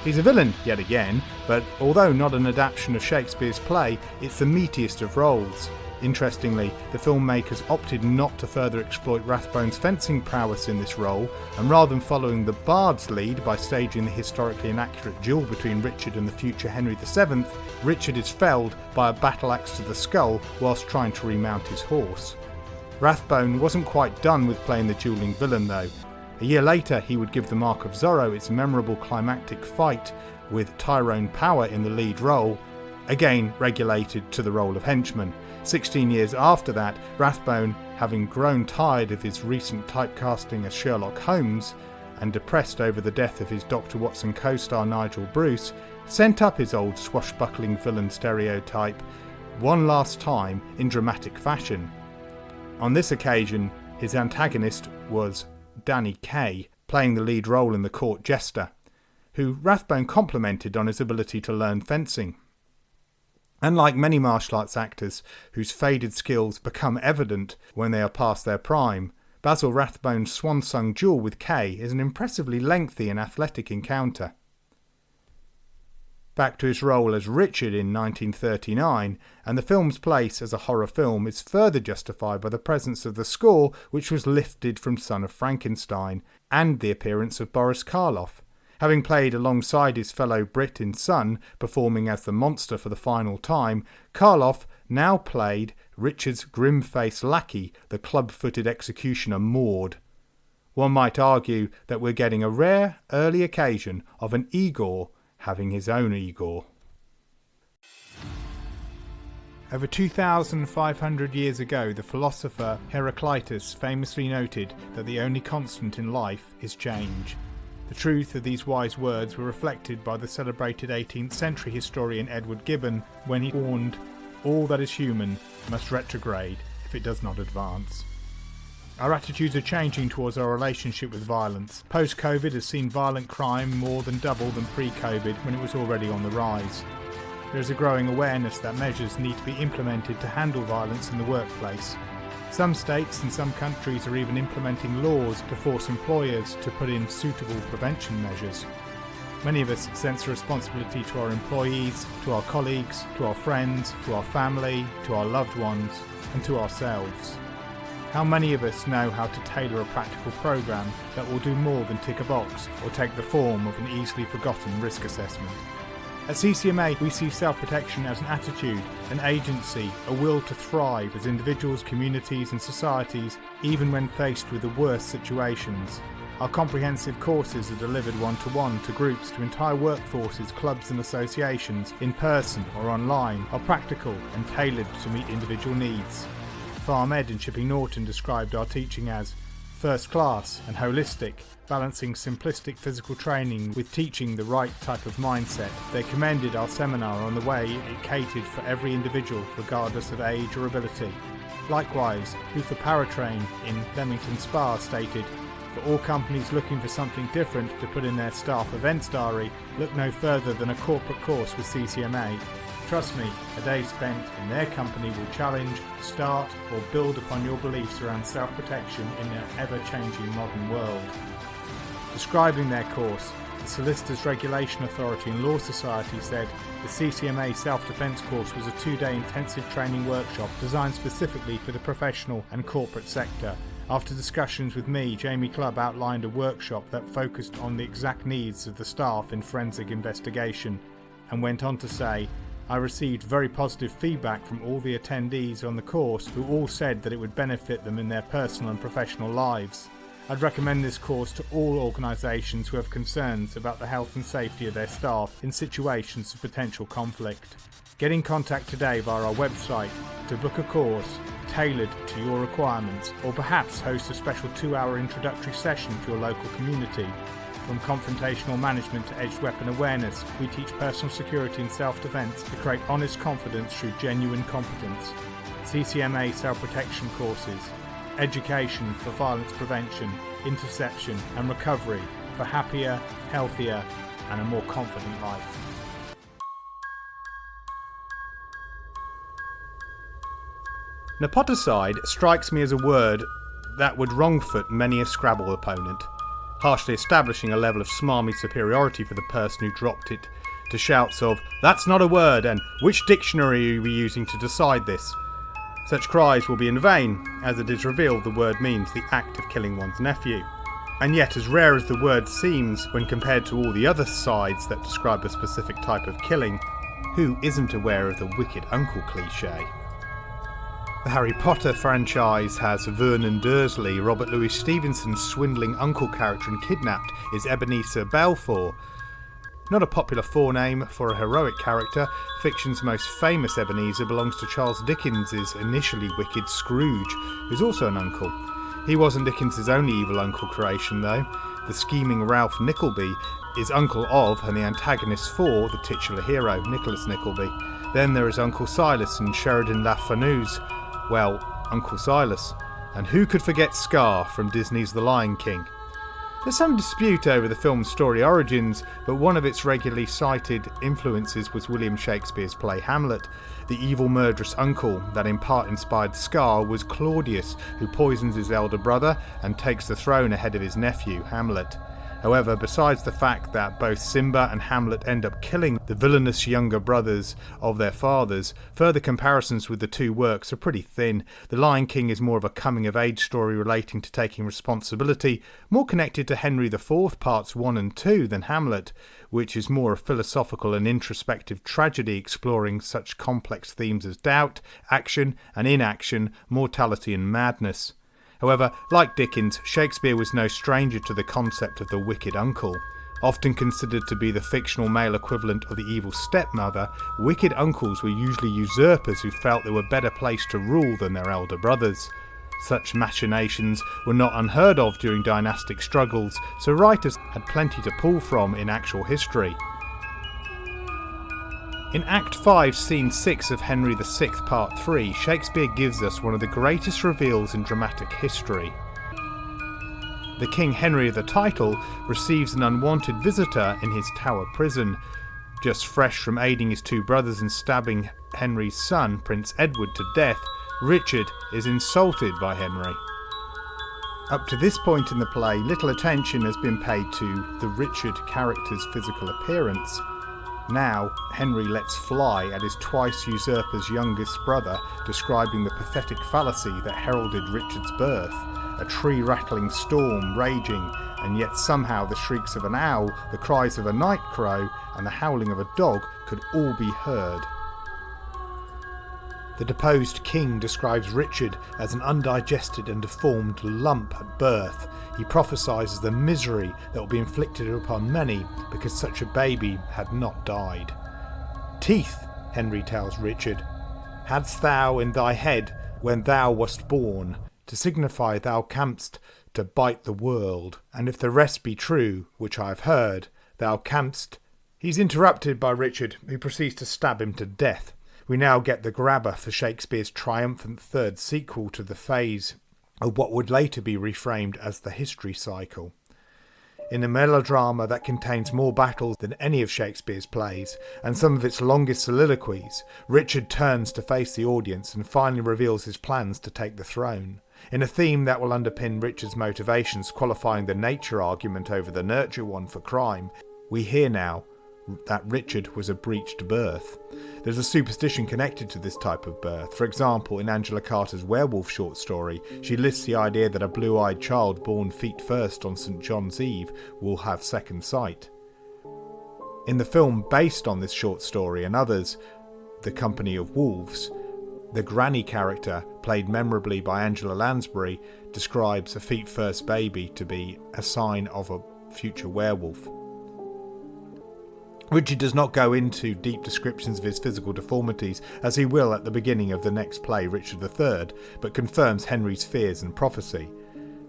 He's a villain yet again, but although not an adaptation of Shakespeare's play, it's the meatiest of roles. Interestingly, the filmmakers opted not to further exploit Rathbone's fencing prowess in this role, and rather than following the Bard's lead by staging the historically inaccurate duel between Richard and the future Henry VII, Richard is felled by a battle axe to the skull whilst trying to remount his horse. Rathbone wasn't quite done with playing the dueling villain though. A year later he would give the Mark of Zorro its memorable climactic fight with Tyrone Power in the lead role, again regulated to the role of henchman. 16 years after that, Rathbone, having grown tired of his recent typecasting as Sherlock Holmes and depressed over the death of his Dr. Watson co-star Nigel Bruce, sent up his old swashbuckling villain stereotype one last time in dramatic fashion. On this occasion, his antagonist was Danny Kaye, playing the lead role in The Court Jester, who Rathbone complimented on his ability to learn fencing. Unlike many martial arts actors whose faded skills become evident when they are past their prime, Basil Rathbone's swan-song duel with Kaye is an impressively lengthy and athletic encounter. Back to his role as Richard in 1939, and the film's place as a horror film is further justified by the presence of the score, which was lifted from Son of Frankenstein, and the appearance of Boris Karloff. Having played alongside his fellow Brit in Son, performing as the monster for the final time, Karloff now played Richard's grim-faced lackey, the club-footed executioner Maud. One might argue that we're getting a rare early occasion of an Igor having his own Igor. Over 2,500 years ago, the philosopher Heraclitus famously noted that the only constant in life is change. The truth of these wise words were reflected by the celebrated 18th century historian Edward Gibbon when he warned, "All that is human must retrograde if it does not advance." Our attitudes are changing towards our relationship with violence. Post-COVID has seen violent crime more than double than pre-COVID when it was already on the rise. There is a growing awareness that measures need to be implemented to handle violence in the workplace. Some states and some countries are even implementing laws to force employers to put in suitable prevention measures. Many of us sense a responsibility to our employees, to our colleagues, to our friends, to our family, to our loved ones, and to ourselves. How many of us know how to tailor a practical program that will do more than tick a box or take the form of an easily forgotten risk assessment? At CCMA, we see self-protection as an attitude, an agency, a will to thrive as individuals, communities and societies, even when faced with the worst situations. Our comprehensive courses are delivered one-to-one to groups, to entire workforces, clubs and associations, in person or online, are practical and tailored to meet individual needs. Farm Ed in Chipping Norton described our teaching as first class and holistic, balancing simplistic physical training with teaching the right type of mindset. They commended our seminar on the way it catered for every individual regardless of age or ability. Likewise, Luther Paratrain in Leamington Spa stated, for all companies looking for something different to put in their staff events diary, look no further than a corporate course with CCMA. Trust me, a day spent in their company will challenge, start or build upon your beliefs around self-protection in an ever-changing modern world. Describing their course, the Solicitors Regulation Authority and Law Society said the CCMA Self-Defence course was a 2-day intensive training workshop designed specifically for the professional and corporate sector. After discussions with me, Jamie Clubb outlined a workshop that focused on the exact needs of the staff in forensic investigation, and went on to say, I received very positive feedback from all the attendees on the course who all said that it would benefit them in their personal and professional lives. I'd recommend this course to all organisations who have concerns about the health and safety of their staff in situations of potential conflict. Get in contact today via our website to book a course tailored to your requirements, or perhaps host a special 2-hour introductory session to your local community. From confrontational management to edged weapon awareness, we teach personal security and self-defence to create honest confidence through genuine competence. CCMA self-protection courses, education for violence prevention, interception and recovery for happier, healthier and a more confident life. Nepoticide strikes me as a word that would wrongfoot many a Scrabble opponent, harshly establishing a level of smarmy superiority for the person who dropped it to shouts of, "That's not a word," and "Which dictionary are we using to decide this?" Such cries will be in vain, as it is revealed the word means the act of killing one's nephew. And yet, as rare as the word seems when compared to all the other sides that describe a specific type of killing, who isn't aware of the wicked uncle cliché? The Harry Potter franchise has Vernon Dursley, Robert Louis Stevenson's swindling uncle character and kidnapped is Ebenezer Balfour. Not a popular forename for a heroic character, fiction's most famous Ebenezer belongs to Charles Dickens's initially wicked Scrooge, who's also an uncle. He wasn't Dickens's only evil uncle creation though. The scheming Ralph Nickleby is uncle of and the antagonist for the titular hero, Nicholas Nickleby. Then there is Uncle Silas and Sheridan Le Fanu's, well, Uncle Silas. And who could forget Scar from Disney's The Lion King? There's some dispute over the film's story origins, but one of its regularly cited influences was William Shakespeare's play Hamlet. The evil murderous uncle that in part inspired Scar was Claudius, who poisons his elder brother and takes the throne ahead of his nephew, Hamlet. However, besides the fact that both Simba and Hamlet end up killing the villainous younger brothers of their fathers, further comparisons with the two works are pretty thin. The Lion King is more of a coming-of-age story relating to taking responsibility, more connected to Henry IV Parts 1 and 2 than Hamlet, which is more a philosophical and introspective tragedy exploring such complex themes as doubt, action and inaction, mortality and madness. However, like Dickens, Shakespeare was no stranger to the concept of the wicked uncle. Often considered to be the fictional male equivalent of the evil stepmother, wicked uncles were usually usurpers who felt they were better placed to rule than their elder brothers. Such machinations were not unheard of during dynastic struggles, so writers had plenty to pull from in actual history. In Act 5, Scene 6 of Henry VI, Part 3, Shakespeare gives us one of the greatest reveals in dramatic history. The King Henry of the title receives an unwanted visitor in his Tower prison. Just fresh from aiding his two brothers in stabbing Henry's son, Prince Edward, to death, Richard is insulted by Henry. Up to this point in the play, little attention has been paid to the Richard character's physical appearance. Now, Henry lets fly at his twice usurper's youngest brother, describing the pathetic fallacy that heralded Richard's birth, a tree-rattling storm raging, and yet somehow the shrieks of an owl, the cries of a night crow, and the howling of a dog could all be heard. The deposed king describes Richard as an undigested and deformed lump at birth. He prophesies the misery that will be inflicted upon many because such a baby had not died. Teeth, Henry tells Richard, hadst thou in thy head when thou wast born, to signify thou camst to bite the world, and if the rest be true, which I have heard, thou camst... He's interrupted by Richard, who proceeds to stab him to death. We now get the grabber for Shakespeare's triumphant third sequel to the phase of what would later be reframed as the history cycle. In a melodrama that contains more battles than any of Shakespeare's plays, and some of its longest soliloquies, Richard turns to face the audience and finally reveals his plans to take the throne. In a theme that will underpin Richard's motivations, qualifying the nature argument over the nurture one for crime, we hear now that Richard was a breached birth. There's a superstition connected to this type of birth. For example, in Angela Carter's werewolf short story, she lists the idea that a blue-eyed child born feet first on St. John's Eve will have second sight. In the film based on this short story and others, The Company of Wolves, the granny character, played memorably by Angela Lansbury, describes a feet first baby to be a sign of a future werewolf. Richard does not go into deep descriptions of his physical deformities, as he will at the beginning of the next play, Richard III, but confirms Henry's fears and prophecy,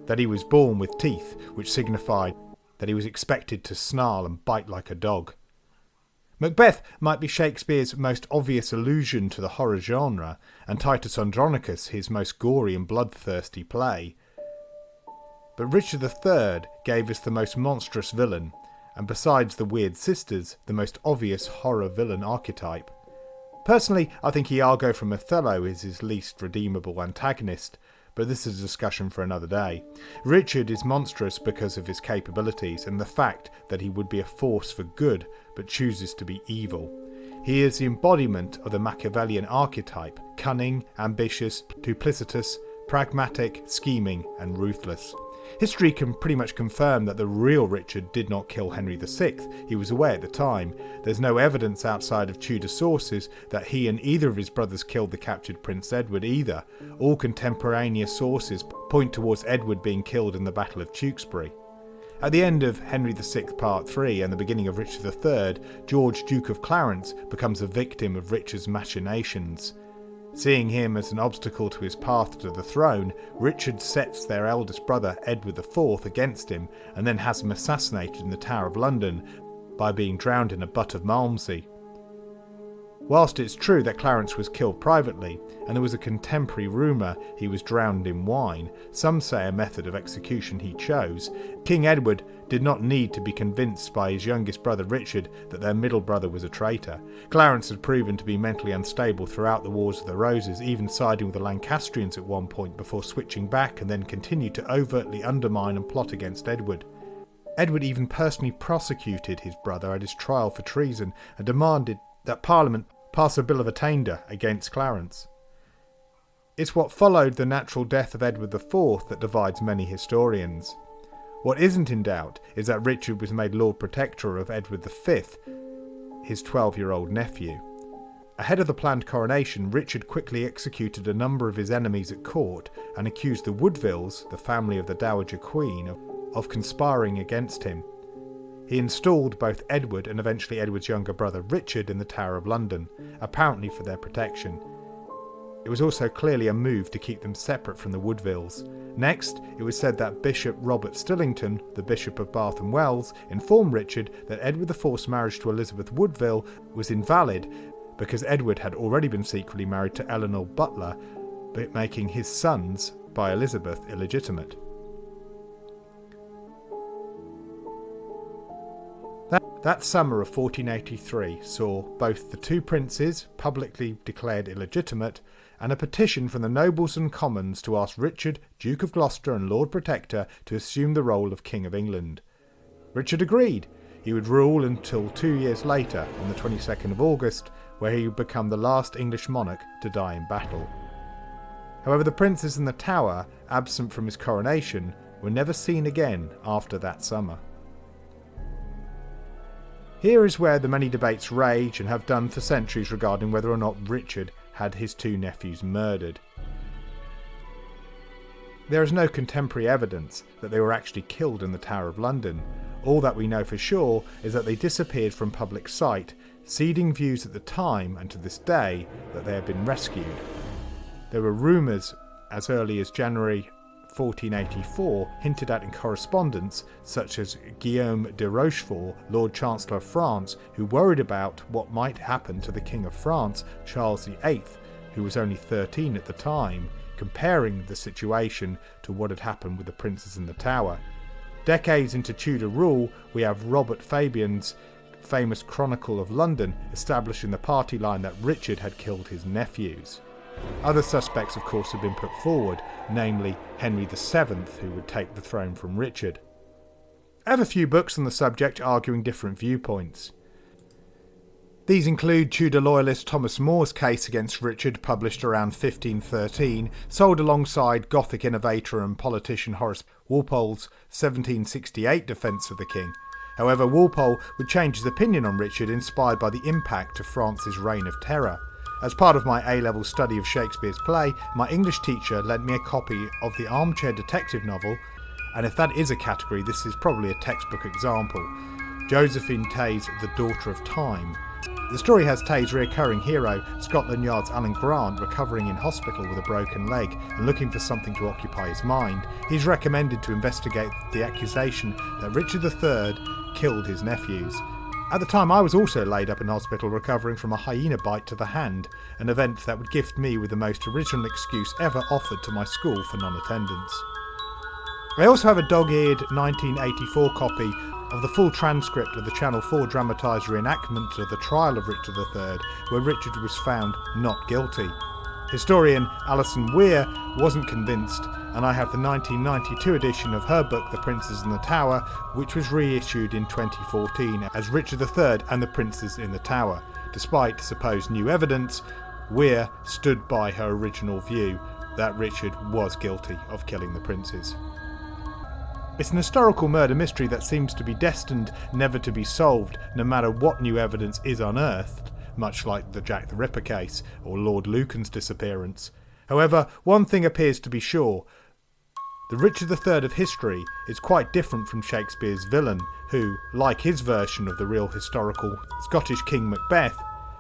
that he was born with teeth, which signified that he was expected to snarl and bite like a dog. Macbeth might be Shakespeare's most obvious allusion to the horror genre, and Titus Andronicus his most gory and bloodthirsty play. But Richard III gave us the most monstrous villain, and besides the weird sisters, the most obvious horror villain archetype. Personally, I think Iago from Othello is his least redeemable antagonist, but this is a discussion for another day. Richard is monstrous because of his capabilities and the fact that he would be a force for good, but chooses to be evil. He is the embodiment of the Machiavellian archetype, cunning, ambitious, duplicitous, pragmatic, scheming, and ruthless. History can pretty much confirm that the real Richard did not kill Henry VI. He was away at the time. There's no evidence outside of Tudor sources that he and either of his brothers killed the captured Prince Edward either. All contemporaneous sources point towards Edward being killed in the Battle of Tewkesbury. At the end of Henry VI Part 3 and the beginning of Richard III, George, Duke of Clarence, becomes a victim of Richard's machinations. Seeing him as an obstacle to his path to the throne, Richard sets their eldest brother Edward IV against him and then has him assassinated in the Tower of London by being drowned in a butt of Malmsey. Whilst it's true that Clarence was killed privately, and there was a contemporary rumour he was drowned in wine, some say a method of execution he chose, King Edward did not need to be convinced by his youngest brother Richard that their middle brother was a traitor. Clarence had proven to be mentally unstable throughout the Wars of the Roses, even siding with the Lancastrians at one point before switching back and then continued to overtly undermine and plot against Edward. Edward even personally prosecuted his brother at his trial for treason and demanded that Parliament pass a Bill of Attainder against Clarence. It's what followed the natural death of Edward IV that divides many historians. What isn't in doubt is that Richard was made Lord Protector of Edward V, his 12-year-old nephew. Ahead of the planned coronation, Richard quickly executed a number of his enemies at court and accused the Woodvilles, the family of the Dowager Queen, of conspiring against him. He installed both Edward and eventually Edward's younger brother Richard in the Tower of London, apparently for their protection. It was also clearly a move to keep them separate from the Woodvilles. Next, it was said that Bishop Robert Stillington, the Bishop of Bath and Wells, informed Richard that Edward IV's marriage to Elizabeth Woodville was invalid because Edward had already been secretly married to Eleanor Butler, making his sons by Elizabeth illegitimate. That summer of 1483 saw both the two princes publicly declared illegitimate and a petition from the nobles and commons to ask Richard, Duke of Gloucester and Lord Protector, to assume the role of King of England. Richard agreed. He would rule until 2 years later, on the 22nd of August, where he would become the last English monarch to die in battle. However, the princes in the Tower, absent from his coronation, were never seen again after that summer. Here is where the many debates rage and have done for centuries regarding whether or not Richard had his two nephews murdered. There is no contemporary evidence that they were actually killed in the Tower of London. All that we know for sure is that they disappeared from public sight, seeding views at the time and to this day that they have been rescued. There were rumours as early as January 1484 hinted at in correspondence, such as Guillaume de Rochefort, Lord Chancellor of France, who worried about what might happen to the King of France, Charles VIII, who was only 13 at the time, comparing the situation to what had happened with the princes in the Tower. Decades into Tudor rule, we have Robert Fabian's famous Chronicle of London establishing the party line that Richard had killed his nephews. Other suspects, of course, have been put forward, namely Henry VII, who would take the throne from Richard. I have a few books on the subject arguing different viewpoints. These include Tudor loyalist Thomas More's case against Richard, published around 1513, sold alongside Gothic innovator and politician Horace Walpole's 1768 defence of the king. However, Walpole would change his opinion on Richard, inspired by the impact of France's reign of terror. As part of my A-level study of Shakespeare's play, my English teacher lent me a copy of the armchair detective novel, and if that is a category, this is probably a textbook example, Josephine Tay's The Daughter of Time. The story has Tay's recurring hero, Scotland Yard's Alan Grant, recovering in hospital with a broken leg and looking for something to occupy his mind. He's recommended to investigate the accusation that Richard III killed his nephews. At the time, I was also laid up in hospital recovering from a hyena bite to the hand, an event that would gift me with the most original excuse ever offered to my school for non-attendance. I also have a dog-eared 1984 copy of the full transcript of the Channel 4 dramatised reenactment of the trial of Richard III, where Richard was found not guilty. Historian Alison Weir wasn't convinced, and I have the 1992 edition of her book The Princes in the Tower, which was reissued in 2014 as Richard III and the Princes in the Tower. Despite supposed new evidence, Weir stood by her original view that Richard was guilty of killing the princes. It's an historical murder mystery that seems to be destined never to be solved, no matter what new evidence is unearthed, much like the Jack the Ripper case or Lord Lucan's disappearance. However, one thing appears to be sure. The Richard III of history is quite different from Shakespeare's villain, who, like his version of the real historical Scottish King Macbeth,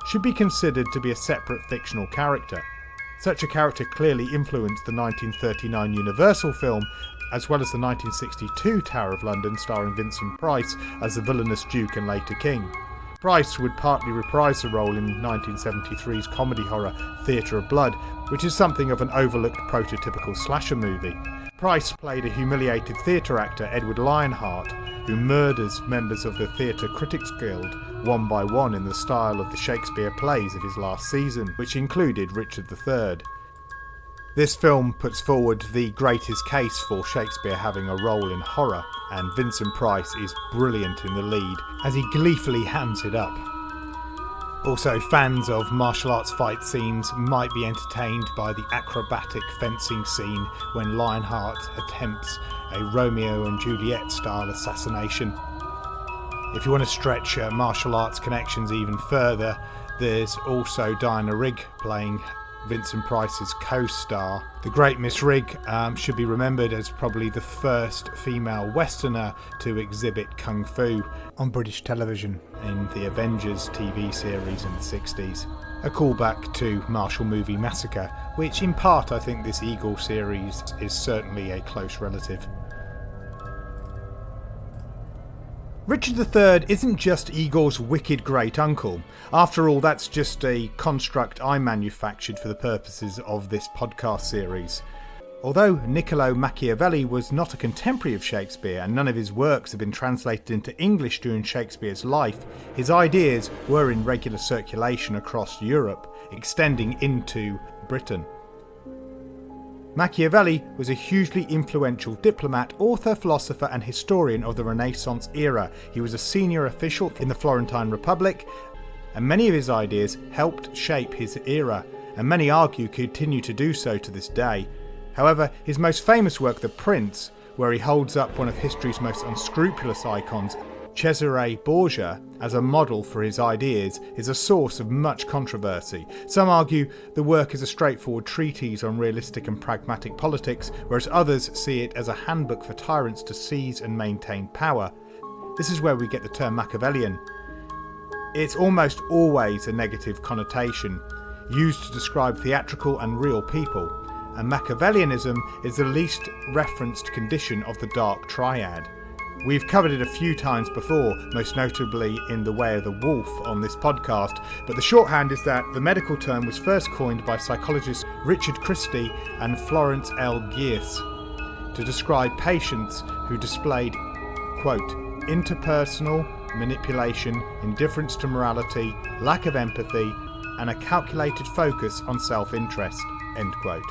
should be considered to be a separate fictional character. Such a character clearly influenced the 1939 Universal film, as well as the 1962 Tower of London starring Vincent Price as the villainous Duke and later King. Price would partly reprise the role in 1973's comedy horror Theatre of Blood, which is something of an overlooked prototypical slasher movie. Price played a humiliated theatre actor, Edward Lionheart, who murders members of the Theatre Critics Guild one by one in the style of the Shakespeare plays of his last season, which included Richard III. This film puts forward the greatest case for Shakespeare having a role in horror, and Vincent Price is brilliant in the lead as he gleefully hands it up. Also, fans of martial arts fight scenes might be entertained by the acrobatic fencing scene when Lionheart attempts a Romeo and Juliet style assassination. If you want to stretch martial arts connections even further, there's also Diana Rigg playing Vincent Price's co-star. The great Miss Rigg should be remembered as probably the first female Westerner to exhibit Kung Fu on British television in the Avengers TV series in the 60s. A callback to Martial Movie Massacre, which in part I think this Igor series is certainly a close relative. Richard III isn't just Igor's wicked great-uncle. After all, that's just a construct I manufactured for the purposes of this podcast series. Although Niccolo Machiavelli was not a contemporary of Shakespeare and none of his works have been translated into English during Shakespeare's life, his ideas were in regular circulation across Europe, extending into Britain. Machiavelli was a hugely influential diplomat, author, philosopher and historian of the Renaissance era. He was a senior official in the Florentine Republic, and many of his ideas helped shape his era, and many argue continue to do so to this day. However, his most famous work, The Prince, where he holds up one of history's most unscrupulous icons, Cesare Borgia, as a model for his ideas, is a source of much controversy. Some argue the work is a straightforward treatise on realistic and pragmatic politics, whereas others see it as a handbook for tyrants to seize and maintain power. This is where we get the term Machiavellian. It's almost always a negative connotation, used to describe theatrical and real people, and Machiavellianism is the least referenced condition of the Dark Triad. We've covered it a few times before, most notably in The Way of the Wolf on this podcast, but the shorthand is that the medical term was first coined by psychologists Richard Christie and Florence L. Geertz to describe patients who displayed, quote, interpersonal manipulation, indifference to morality, lack of empathy, and a calculated focus on self-interest, end quote.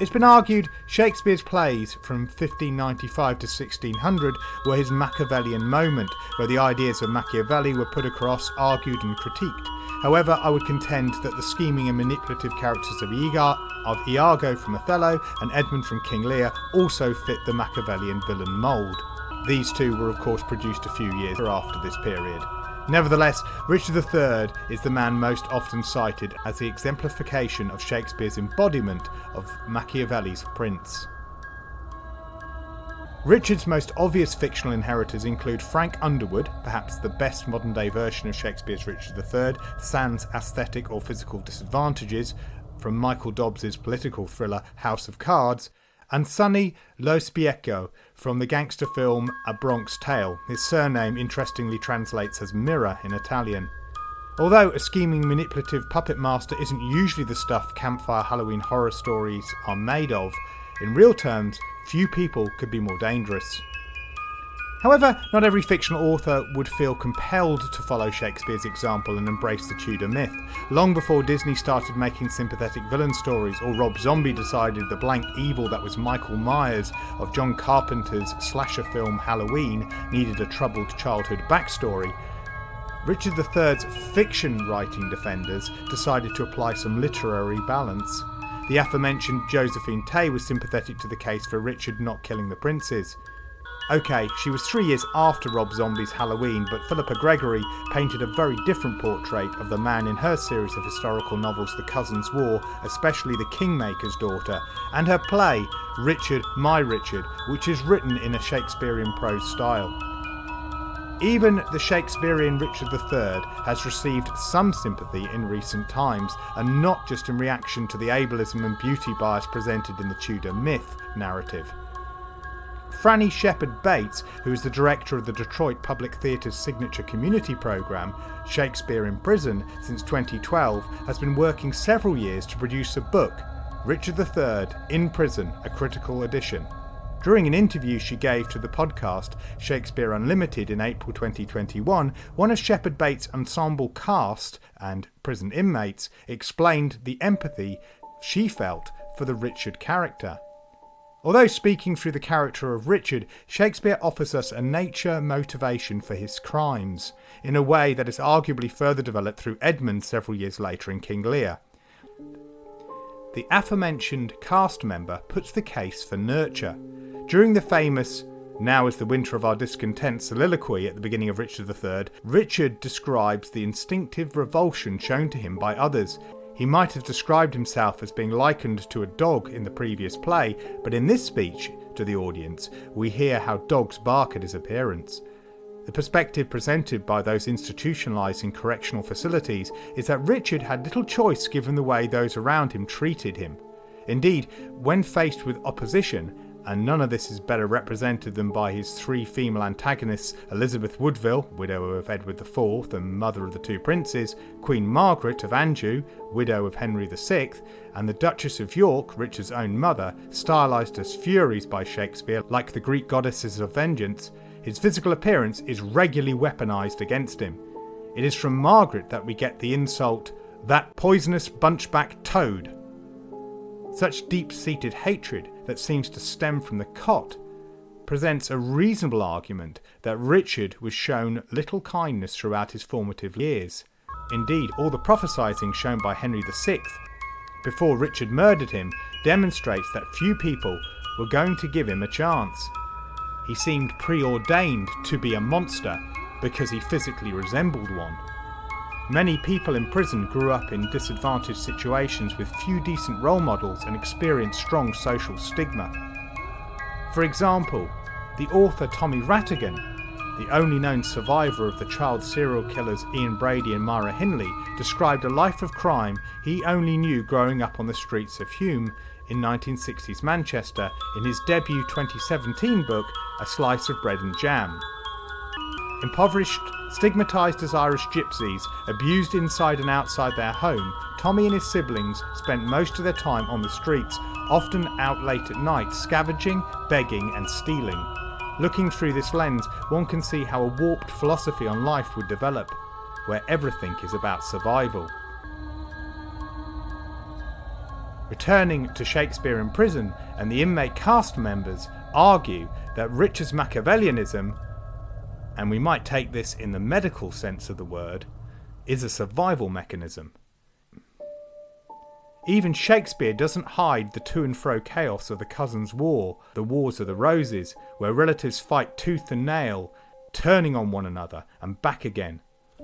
It's been argued Shakespeare's plays from 1595 to 1600 were his Machiavellian moment, where the ideas of Machiavelli were put across, argued and critiqued. However, I would contend that the scheming and manipulative characters of Iago from Othello and Edmund from King Lear also fit the Machiavellian villain mould. These two were of course produced a few years after this period. Nevertheless, Richard III is the man most often cited as the exemplification of Shakespeare's embodiment of Machiavelli's Prince. Richard's most obvious fictional inheritors include Frank Underwood, perhaps the best modern-day version of Shakespeare's Richard III, sans aesthetic or physical disadvantages, from Michael Dobbs's political thriller House of Cards, and Sonny Lo Spieco from the gangster film A Bronx Tale. His surname interestingly translates as mirror in Italian. Although a scheming, manipulative puppet master isn't usually the stuff campfire Halloween horror stories are made of, in real terms, few people could be more dangerous. However, not every fictional author would feel compelled to follow Shakespeare's example and embrace the Tudor myth. Long before Disney started making sympathetic villain stories, or Rob Zombie decided the blank evil that was Michael Myers of John Carpenter's slasher film Halloween needed a troubled childhood backstory, Richard III's fiction writing defenders decided to apply some literary balance. The aforementioned Josephine Tay was sympathetic to the case for Richard not killing the princes. Okay, she was 3 years after Rob Zombie's Halloween, but Philippa Gregory painted a very different portrait of the man in her series of historical novels The Cousins' War, especially The Kingmaker's Daughter, and her play, Richard, My Richard, which is written in a Shakespearean prose style. Even the Shakespearean Richard III has received some sympathy in recent times, and not just in reaction to the ableism and beauty bias presented in the Tudor myth narrative. Franny Shepherd Bates, who is the director of the Detroit Public Theatre's signature community program, Shakespeare in Prison, since 2012, has been working several years to produce a book, Richard III in Prison, a critical edition. During an interview she gave to the podcast Shakespeare Unlimited in April 2021, one of Shepherd Bates' ensemble cast and prison inmates explained the empathy she felt for the Richard character. Although speaking through the character of Richard, Shakespeare offers us a nature motivation for his crimes, in a way that is arguably further developed through Edmund several years later in King Lear. The aforementioned cast member puts the case for nurture. During the famous "Now is the winter of our discontent" soliloquy at the beginning of Richard III, Richard describes the instinctive revulsion shown to him by others. He might have described himself as being likened to a dog in the previous play, but in this speech to the audience, we hear how dogs bark at his appearance. The perspective presented by those institutionalised in correctional facilities is that Richard had little choice given the way those around him treated him. Indeed, when faced with opposition, and none of this is better represented than by his three female antagonists, Elizabeth Woodville, widow of Edward IV and mother of the two princes, Queen Margaret of Anjou, widow of Henry VI, and the Duchess of York, Richard's own mother, stylised as furies by Shakespeare like the Greek goddesses of vengeance. His physical appearance is regularly weaponised against him. It is from Margaret that we get the insult, "that poisonous bunchback toad." Such deep-seated hatred that seems to stem from the cot presents a reasonable argument that Richard was shown little kindness throughout his formative years. Indeed, all the prophesying shown by Henry VI before Richard murdered him demonstrates that few people were going to give him a chance. He seemed preordained to be a monster because he physically resembled one. Many people in prison grew up in disadvantaged situations with few decent role models and experienced strong social stigma. For example, the author Tommy Rattigan, the only known survivor of the child serial killers Ian Brady and Myra Hindley, described a life of crime he only knew growing up on the streets of Hume in 1960s Manchester in his debut 2017 book, A Slice of Bread and Jam. Impoverished, stigmatised as Irish gypsies, abused inside and outside their home, Tommy and his siblings spent most of their time on the streets, often out late at night, scavenging, begging and stealing. Looking through this lens, one can see how a warped philosophy on life would develop, where everything is about survival. Returning to Shakespeare in prison, and the inmate cast members argue that Richard's Machiavellianism, and we might take this in the medical sense of the word, is a survival mechanism. Even Shakespeare doesn't hide the to and fro chaos of the Cousins' War, the Wars of the Roses, where relatives fight tooth and nail, turning on one another and back again.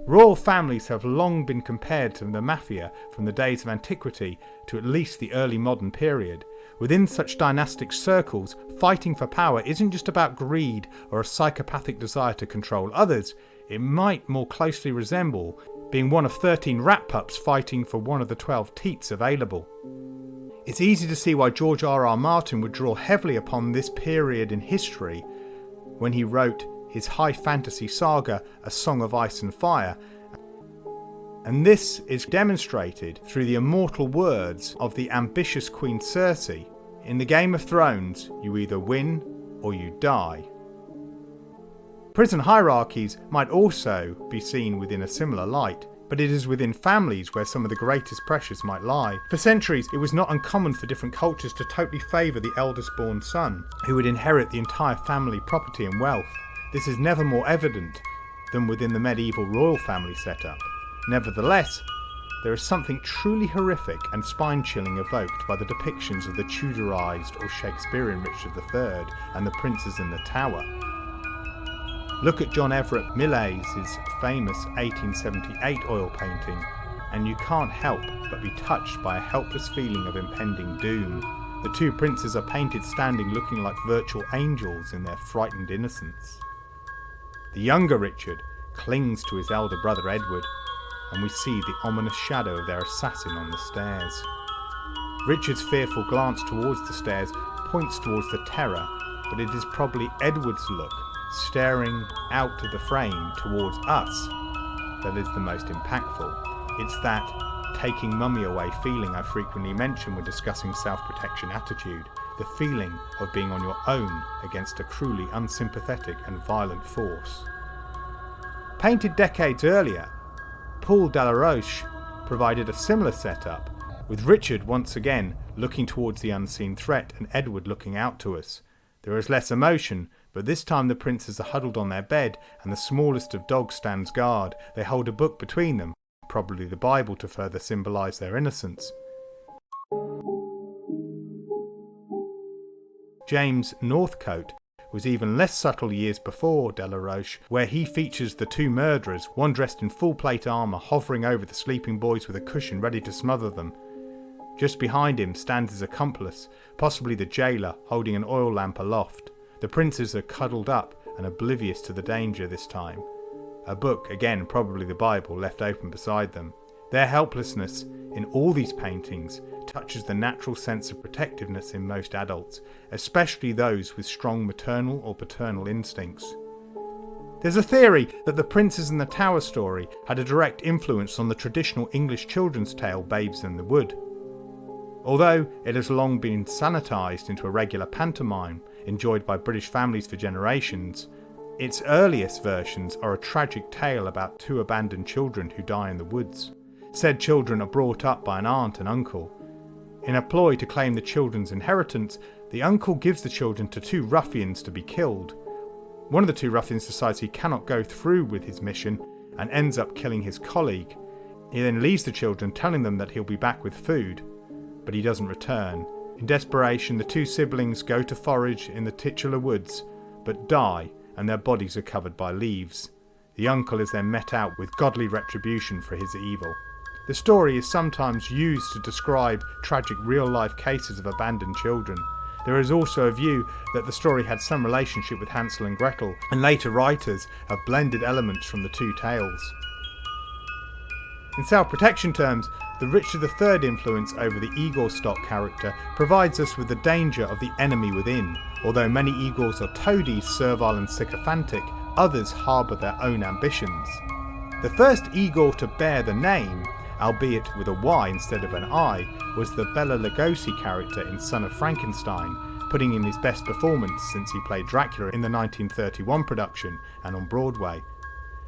Royal families have long been compared to the mafia from the days of antiquity to at least the early modern period. Within such dynastic circles, fighting for power isn't just about greed or a psychopathic desire to control others. It might more closely resemble being one of 13 rat pups fighting for one of the 12 teats available. It's easy to see why George R.R. Martin would draw heavily upon this period in history when he wrote his high fantasy saga, A Song of Ice and Fire. And this is demonstrated through the immortal words of the ambitious Queen Cersei. In the Game of Thrones, you either win or you die. Prison hierarchies might also be seen within a similar light, but it is within families where some of the greatest pressures might lie. For centuries, it was not uncommon for different cultures to totally favour the eldest born son, who would inherit the entire family property and wealth. This is never more evident than within the medieval royal family setup. Nevertheless, there is something truly horrific and spine-chilling evoked by the depictions of the Tudorized or Shakespearean Richard III and the princes in the Tower. Look at John Everett Millais' famous 1878 oil painting, and you can't help but be touched by a helpless feeling of impending doom. The two princes are painted standing looking like virtual angels in their frightened innocence. The younger Richard clings to his elder brother Edward, and we see the ominous shadow of their assassin on the stairs. Richard's fearful glance towards the stairs points towards the terror, but it is probably Edward's look, staring out of the frame towards us, that is the most impactful. It's that taking mummy away feeling I frequently mention when discussing self-protection attitude, the feeling of being on your own against a cruelly unsympathetic and violent force. Painted decades earlier, Paul Delaroche provided a similar setup, with Richard once again looking towards the unseen threat and Edward looking out to us. There is less emotion, but this time the princes are huddled on their bed and the smallest of dogs stands guard. They hold a book between them, probably the Bible to further symbolise their innocence. James Northcote was even less subtle years before Delaroche, where he features the two murderers, one dressed in full plate armour hovering over the sleeping boys with a cushion ready to smother them. Just behind him stands his accomplice, possibly the jailer, holding an oil lamp aloft. The princes are cuddled up and oblivious to the danger this time. A book, again probably the Bible, left open beside them. Their helplessness in all these paintings touches the natural sense of protectiveness in most adults, especially those with strong maternal or paternal instincts. There's a theory that the Princes in the Tower story had a direct influence on the traditional English children's tale Babes in the Wood. Although it has long been sanitised into a regular pantomime enjoyed by British families for generations, its earliest versions are a tragic tale about two abandoned children who die in the woods. Said children are brought up by an aunt and uncle. In a ploy to claim the children's inheritance, the uncle gives the children to two ruffians to be killed. One of the two ruffians decides he cannot go through with his mission and ends up killing his colleague. He then leaves the children, telling them that he'll be back with food, but he doesn't return. In desperation, the two siblings go to forage in the titular woods, but die, and their bodies are covered by leaves. The uncle is then met out with godly retribution for his evil. The story is sometimes used to describe tragic real-life cases of abandoned children. There is also a view that the story had some relationship with Hansel and Gretel, and later writers have blended elements from the two tales. In self-protection terms, the Richard III influence over the Igor stock character provides us with the danger of the enemy within. Although many Igors are toadies, servile and sycophantic, others harbour their own ambitions. The first Igor to bear the name, albeit with a Y instead of an I, was the Bela Lugosi character in Son of Frankenstein, putting in his best performance since he played Dracula in the 1931 production and on Broadway.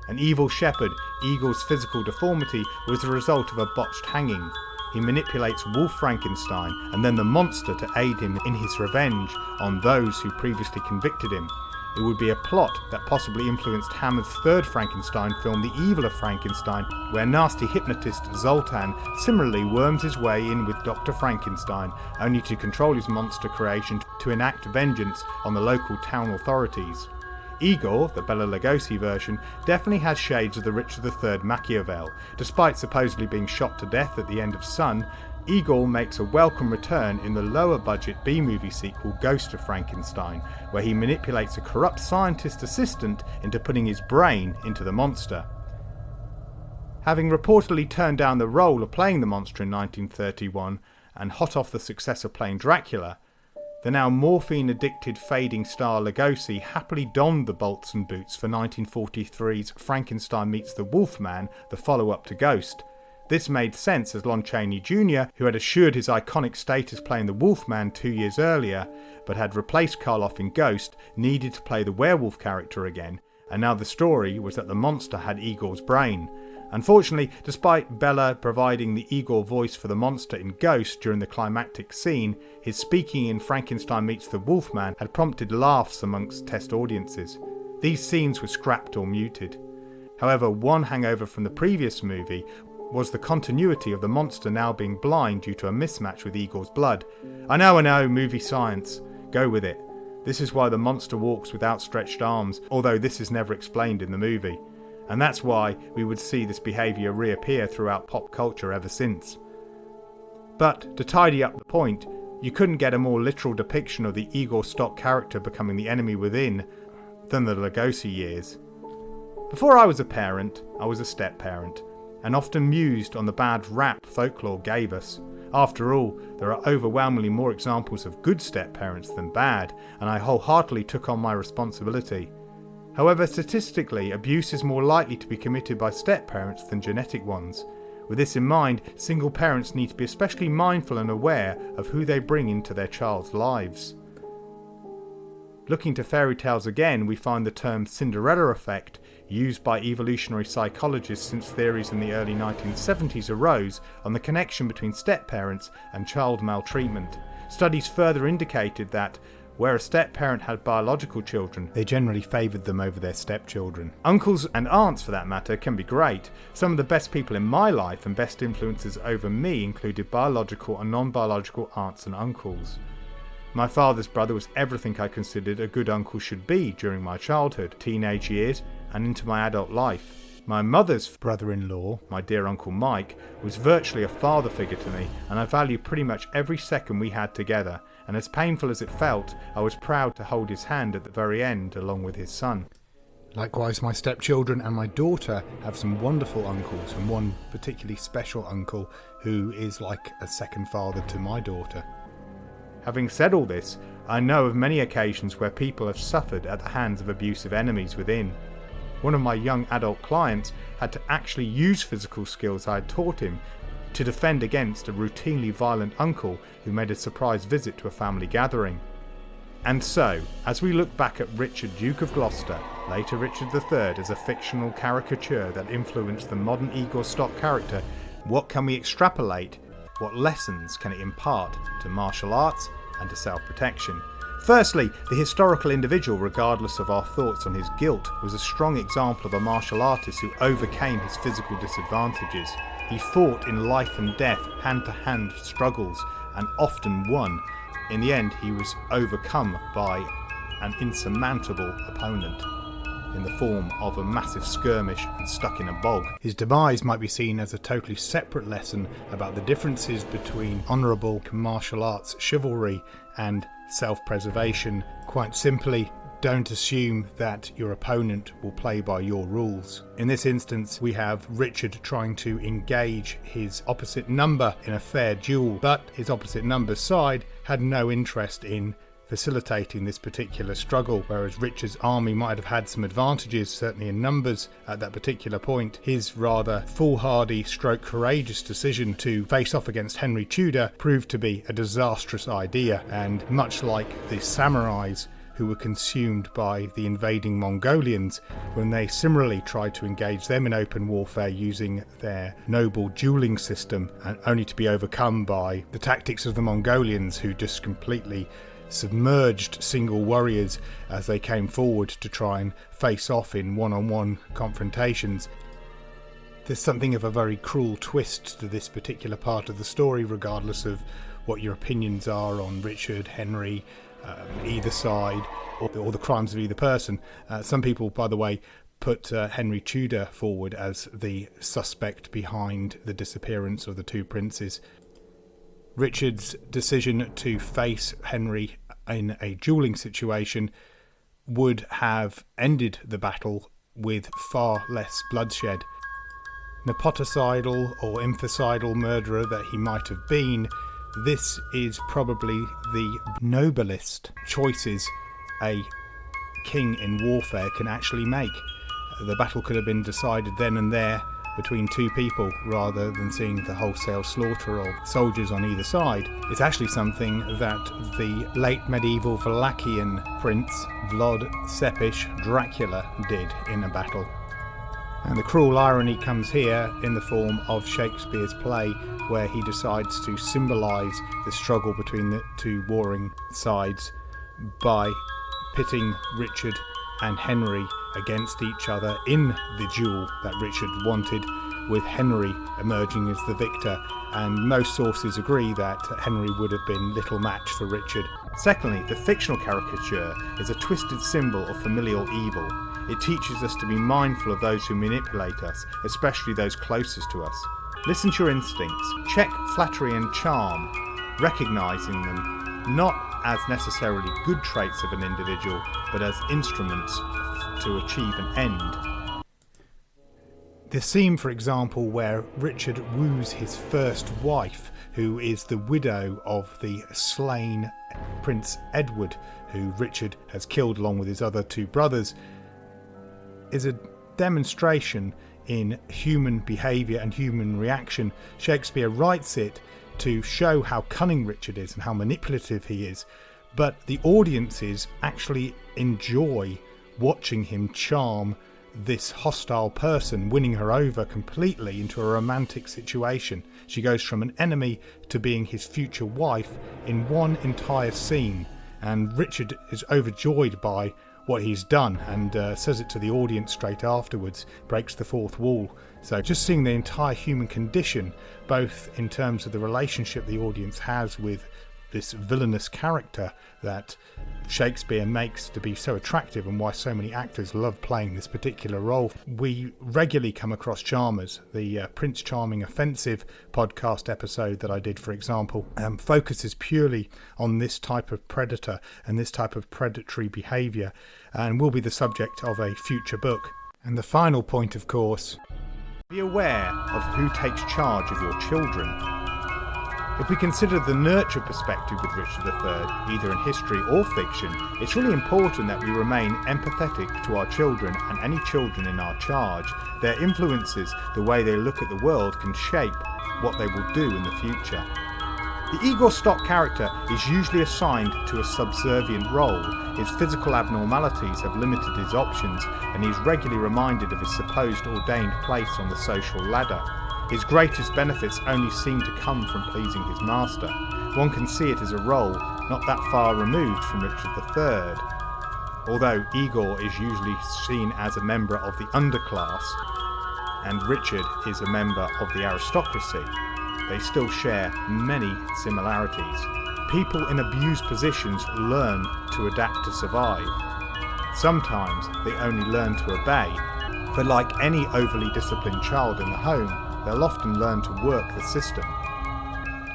An evil shepherd, Igor's physical deformity was the result of a botched hanging. He manipulates Wolf Frankenstein and then the monster to aid him in his revenge on those who previously convicted him. It would be a plot that possibly influenced Hammer's third Frankenstein film, The Evil of Frankenstein, where nasty hypnotist Zoltan similarly worms his way in with Dr. Frankenstein, only to control his monster creation to enact vengeance on the local town authorities. Igor, the Bela Lugosi version, definitely has shades of the Richard III Machiavel. Despite supposedly being shot to death at the end of Son, Igor makes a welcome return in the lower-budget B-movie sequel Ghost of Frankenstein, where he manipulates a corrupt scientist assistant into putting his brain into the monster. Having reportedly turned down the role of playing the monster in 1931, and hot off the success of playing Dracula, the now morphine-addicted fading star Lugosi happily donned the bolts and boots for 1943's Frankenstein Meets the Wolfman, the follow-up to Ghost. This made sense as Lon Chaney Jr., who had assured his iconic status playing the Wolfman 2 years earlier, but had replaced Karloff in Ghost, needed to play the werewolf character again, and now the story was that the monster had Igor's brain. Unfortunately, despite Bela providing the Igor voice for the monster in Ghost during the climactic scene, his speaking in Frankenstein Meets the Wolfman had prompted laughs amongst test audiences. These scenes were scrapped or muted. However, one hangover from the previous movie was the continuity of the monster now being blind due to a mismatch with Igor's blood. I know, movie science. Go with it. This is why the monster walks with outstretched arms, although this is never explained in the movie. And that's why we would see this behaviour reappear throughout pop culture ever since. But, to tidy up the point, you couldn't get a more literal depiction of the Igor stock character becoming the enemy within than the Lugosi years. Before I was a parent, I was a step-parent, and often mused on the bad rap folklore gave us. After all, there are overwhelmingly more examples of good step-parents than bad, and I wholeheartedly took on my responsibility. However, statistically, abuse is more likely to be committed by step-parents than genetic ones. With this in mind, single parents need to be especially mindful and aware of who they bring into their child's lives. Looking to fairy tales again, we find the term Cinderella effect used by evolutionary psychologists since theories in the early 1970s arose on the connection between step-parents and child maltreatment. Studies further indicated that where a step-parent had biological children, they generally favoured them over their stepchildren. Uncles and aunts, for that matter, can be great. Some of the best people in my life and best influences over me included biological and non-biological aunts and uncles. My father's brother was everything I considered a good uncle should be during my childhood, teenage years, and into my adult life. My mother's brother-in-law, my dear Uncle Mike, was virtually a father figure to me, and I value pretty much every second we had together, and as painful as it felt, I was proud to hold his hand at the very end along with his son. Likewise, my stepchildren and my daughter have some wonderful uncles, and one particularly special uncle who is like a second father to my daughter. Having said all this, I know of many occasions where people have suffered at the hands of abusive enemies within. One of my young adult clients had to actually use physical skills I had taught him to defend against a routinely violent uncle who made a surprise visit to a family gathering. And so, as we look back at Richard, Duke of Gloucester, later Richard III, as a fictional caricature that influenced the modern Igor stock character, what can we extrapolate what lessons can it impart to martial arts and to self-protection? Firstly, the historical individual, regardless of our thoughts on his guilt, was a strong example of a martial artist who overcame his physical disadvantages. He fought in life and death, hand-to-hand struggles, and often won. In the end, he was overcome by an insurmountable opponent in the form of a massive skirmish and stuck in a bog. His demise might be seen as a totally separate lesson about the differences between honourable martial arts chivalry and self-preservation. Quite simply, don't assume that your opponent will play by your rules. In this instance, we have Richard trying to engage his opposite number in a fair duel, but his opposite number's side had no interest in facilitating this particular struggle. Whereas Richard's army might have had some advantages, certainly in numbers at that particular point, his rather foolhardy stroke courageous decision to face off against Henry Tudor proved to be a disastrous idea, and much like the samurais who were consumed by the invading Mongolians when they similarly tried to engage them in open warfare using their noble dueling system, and only to be overcome by the tactics of the Mongolians, who just completely submerged single warriors as they came forward to try and face off in one-on-one confrontations. There's something of a very cruel twist to this particular part of the story, regardless of what your opinions are on Richard, Henry, either side, or the crimes of either person. Some people, by the way, put Henry Tudor forward as the suspect behind the disappearance of the two princes. Richard's decision to face Henry in a dueling situation would have ended the battle with far less bloodshed. Nepoticidal or infanticidal murderer that he might have been, this is probably the noblest choices a king in warfare can actually make. The battle could have been decided then and there between two people rather than seeing the wholesale slaughter of soldiers on either side. It's actually something that the late medieval Wallachian prince Vlad Tepes Dracula did in a battle. And the cruel irony comes here in the form of Shakespeare's play, where he decides to symbolise the struggle between the two warring sides by pitting Richard and Henry against each other in the duel that Richard wanted, with Henry emerging as the victor, and most sources agree that Henry would have been little match for Richard. Secondly, the fictional caricature is a twisted symbol of familial evil. It teaches us to be mindful of those who manipulate us, especially those closest to us. Listen to your instincts. Check flattery and charm, recognising them not as necessarily good traits of an individual, but as instruments to achieve an end. The scene, for example, where Richard woos his first wife, who is the widow of the slain Prince Edward, who Richard has killed along with his other two brothers, is a demonstration in human behaviour and human reaction. Shakespeare writes it to show how cunning Richard is and how manipulative he is, but the audiences actually enjoy watching him charm this hostile person, winning her over completely into a romantic situation. She goes from an enemy to being his future wife in one entire scene, and Richard is overjoyed by what he's done and says it to the audience straight afterwards, breaks the fourth wall. So just seeing the entire human condition, both in terms of the relationship the audience has with this villainous character that Shakespeare makes to be so attractive, and why so many actors love playing this particular role. We regularly come across charmers. The Prince Charming Offensive podcast episode that I did, for example, focuses purely on this type of predator and this type of predatory behaviour, and will be the subject of a future book. And the final point, of course, be aware of who takes charge of your children. If we consider the nurture perspective with Richard III, either in history or fiction, it's really important that we remain empathetic to our children and any children in our charge. Their influences, the way they look at the world, can shape what they will do in the future. The Igor stock character is usually assigned to a subservient role. His physical abnormalities have limited his options, and he's regularly reminded of his supposed ordained place on the social ladder. His greatest benefits only seem to come from pleasing his master. One can see it as a role not that far removed from Richard III. Although Igor is usually seen as a member of the underclass, and Richard is a member of the aristocracy, they still share many similarities. People in abused positions learn to adapt to survive. Sometimes they only learn to obey, but like any overly disciplined child in the home, they'll often learn to work the system.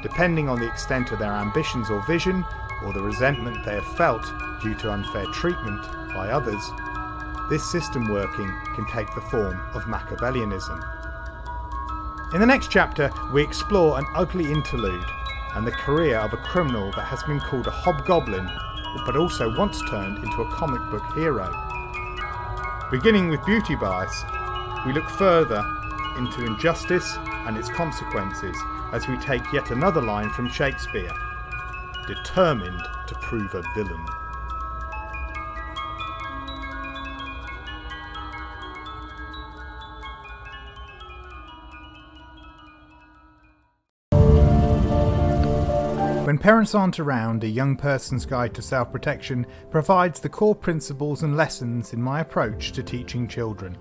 Depending on the extent of their ambitions or vision, or the resentment they have felt due to unfair treatment by others, this system working can take the form of Machiavellianism. In the next chapter, we explore an ugly interlude and the career of a criminal that has been called a hobgoblin, but also once turned into a comic book hero. Beginning with beauty bias, we look further into injustice and its consequences as we take yet another line from Shakespeare: determined to prove a villain. When Parents Aren't Around, A Young Person's Guide to Self-Protection provides the core principles and lessons in my approach to teaching children.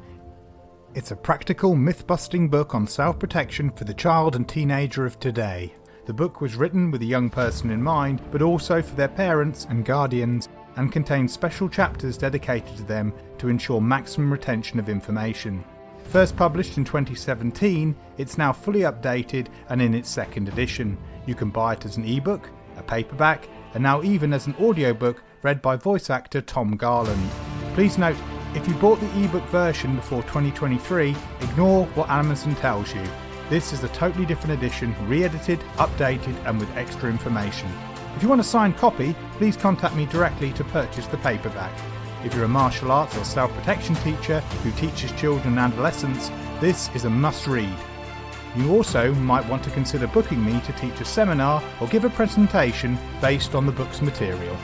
It's a practical, myth-busting book on self-protection for the child and teenager of today. The book was written with a young person in mind, but also for their parents and guardians, and contains special chapters dedicated to them to ensure maximum retention of information. First published in 2017, it's now fully updated and in its second edition. You can buy it as an ebook, a paperback, and now even as an audiobook read by voice actor Tom Garland. Please note, if you bought the ebook version before 2023, ignore what Amazon tells you. This is a totally different edition, re-edited, updated, and with extra information. If you want a signed copy, please contact me directly to purchase the paperback. If you're a martial arts or self-protection teacher who teaches children and adolescents, this is a must-read. You also might want to consider booking me to teach a seminar or give a presentation based on the book's material.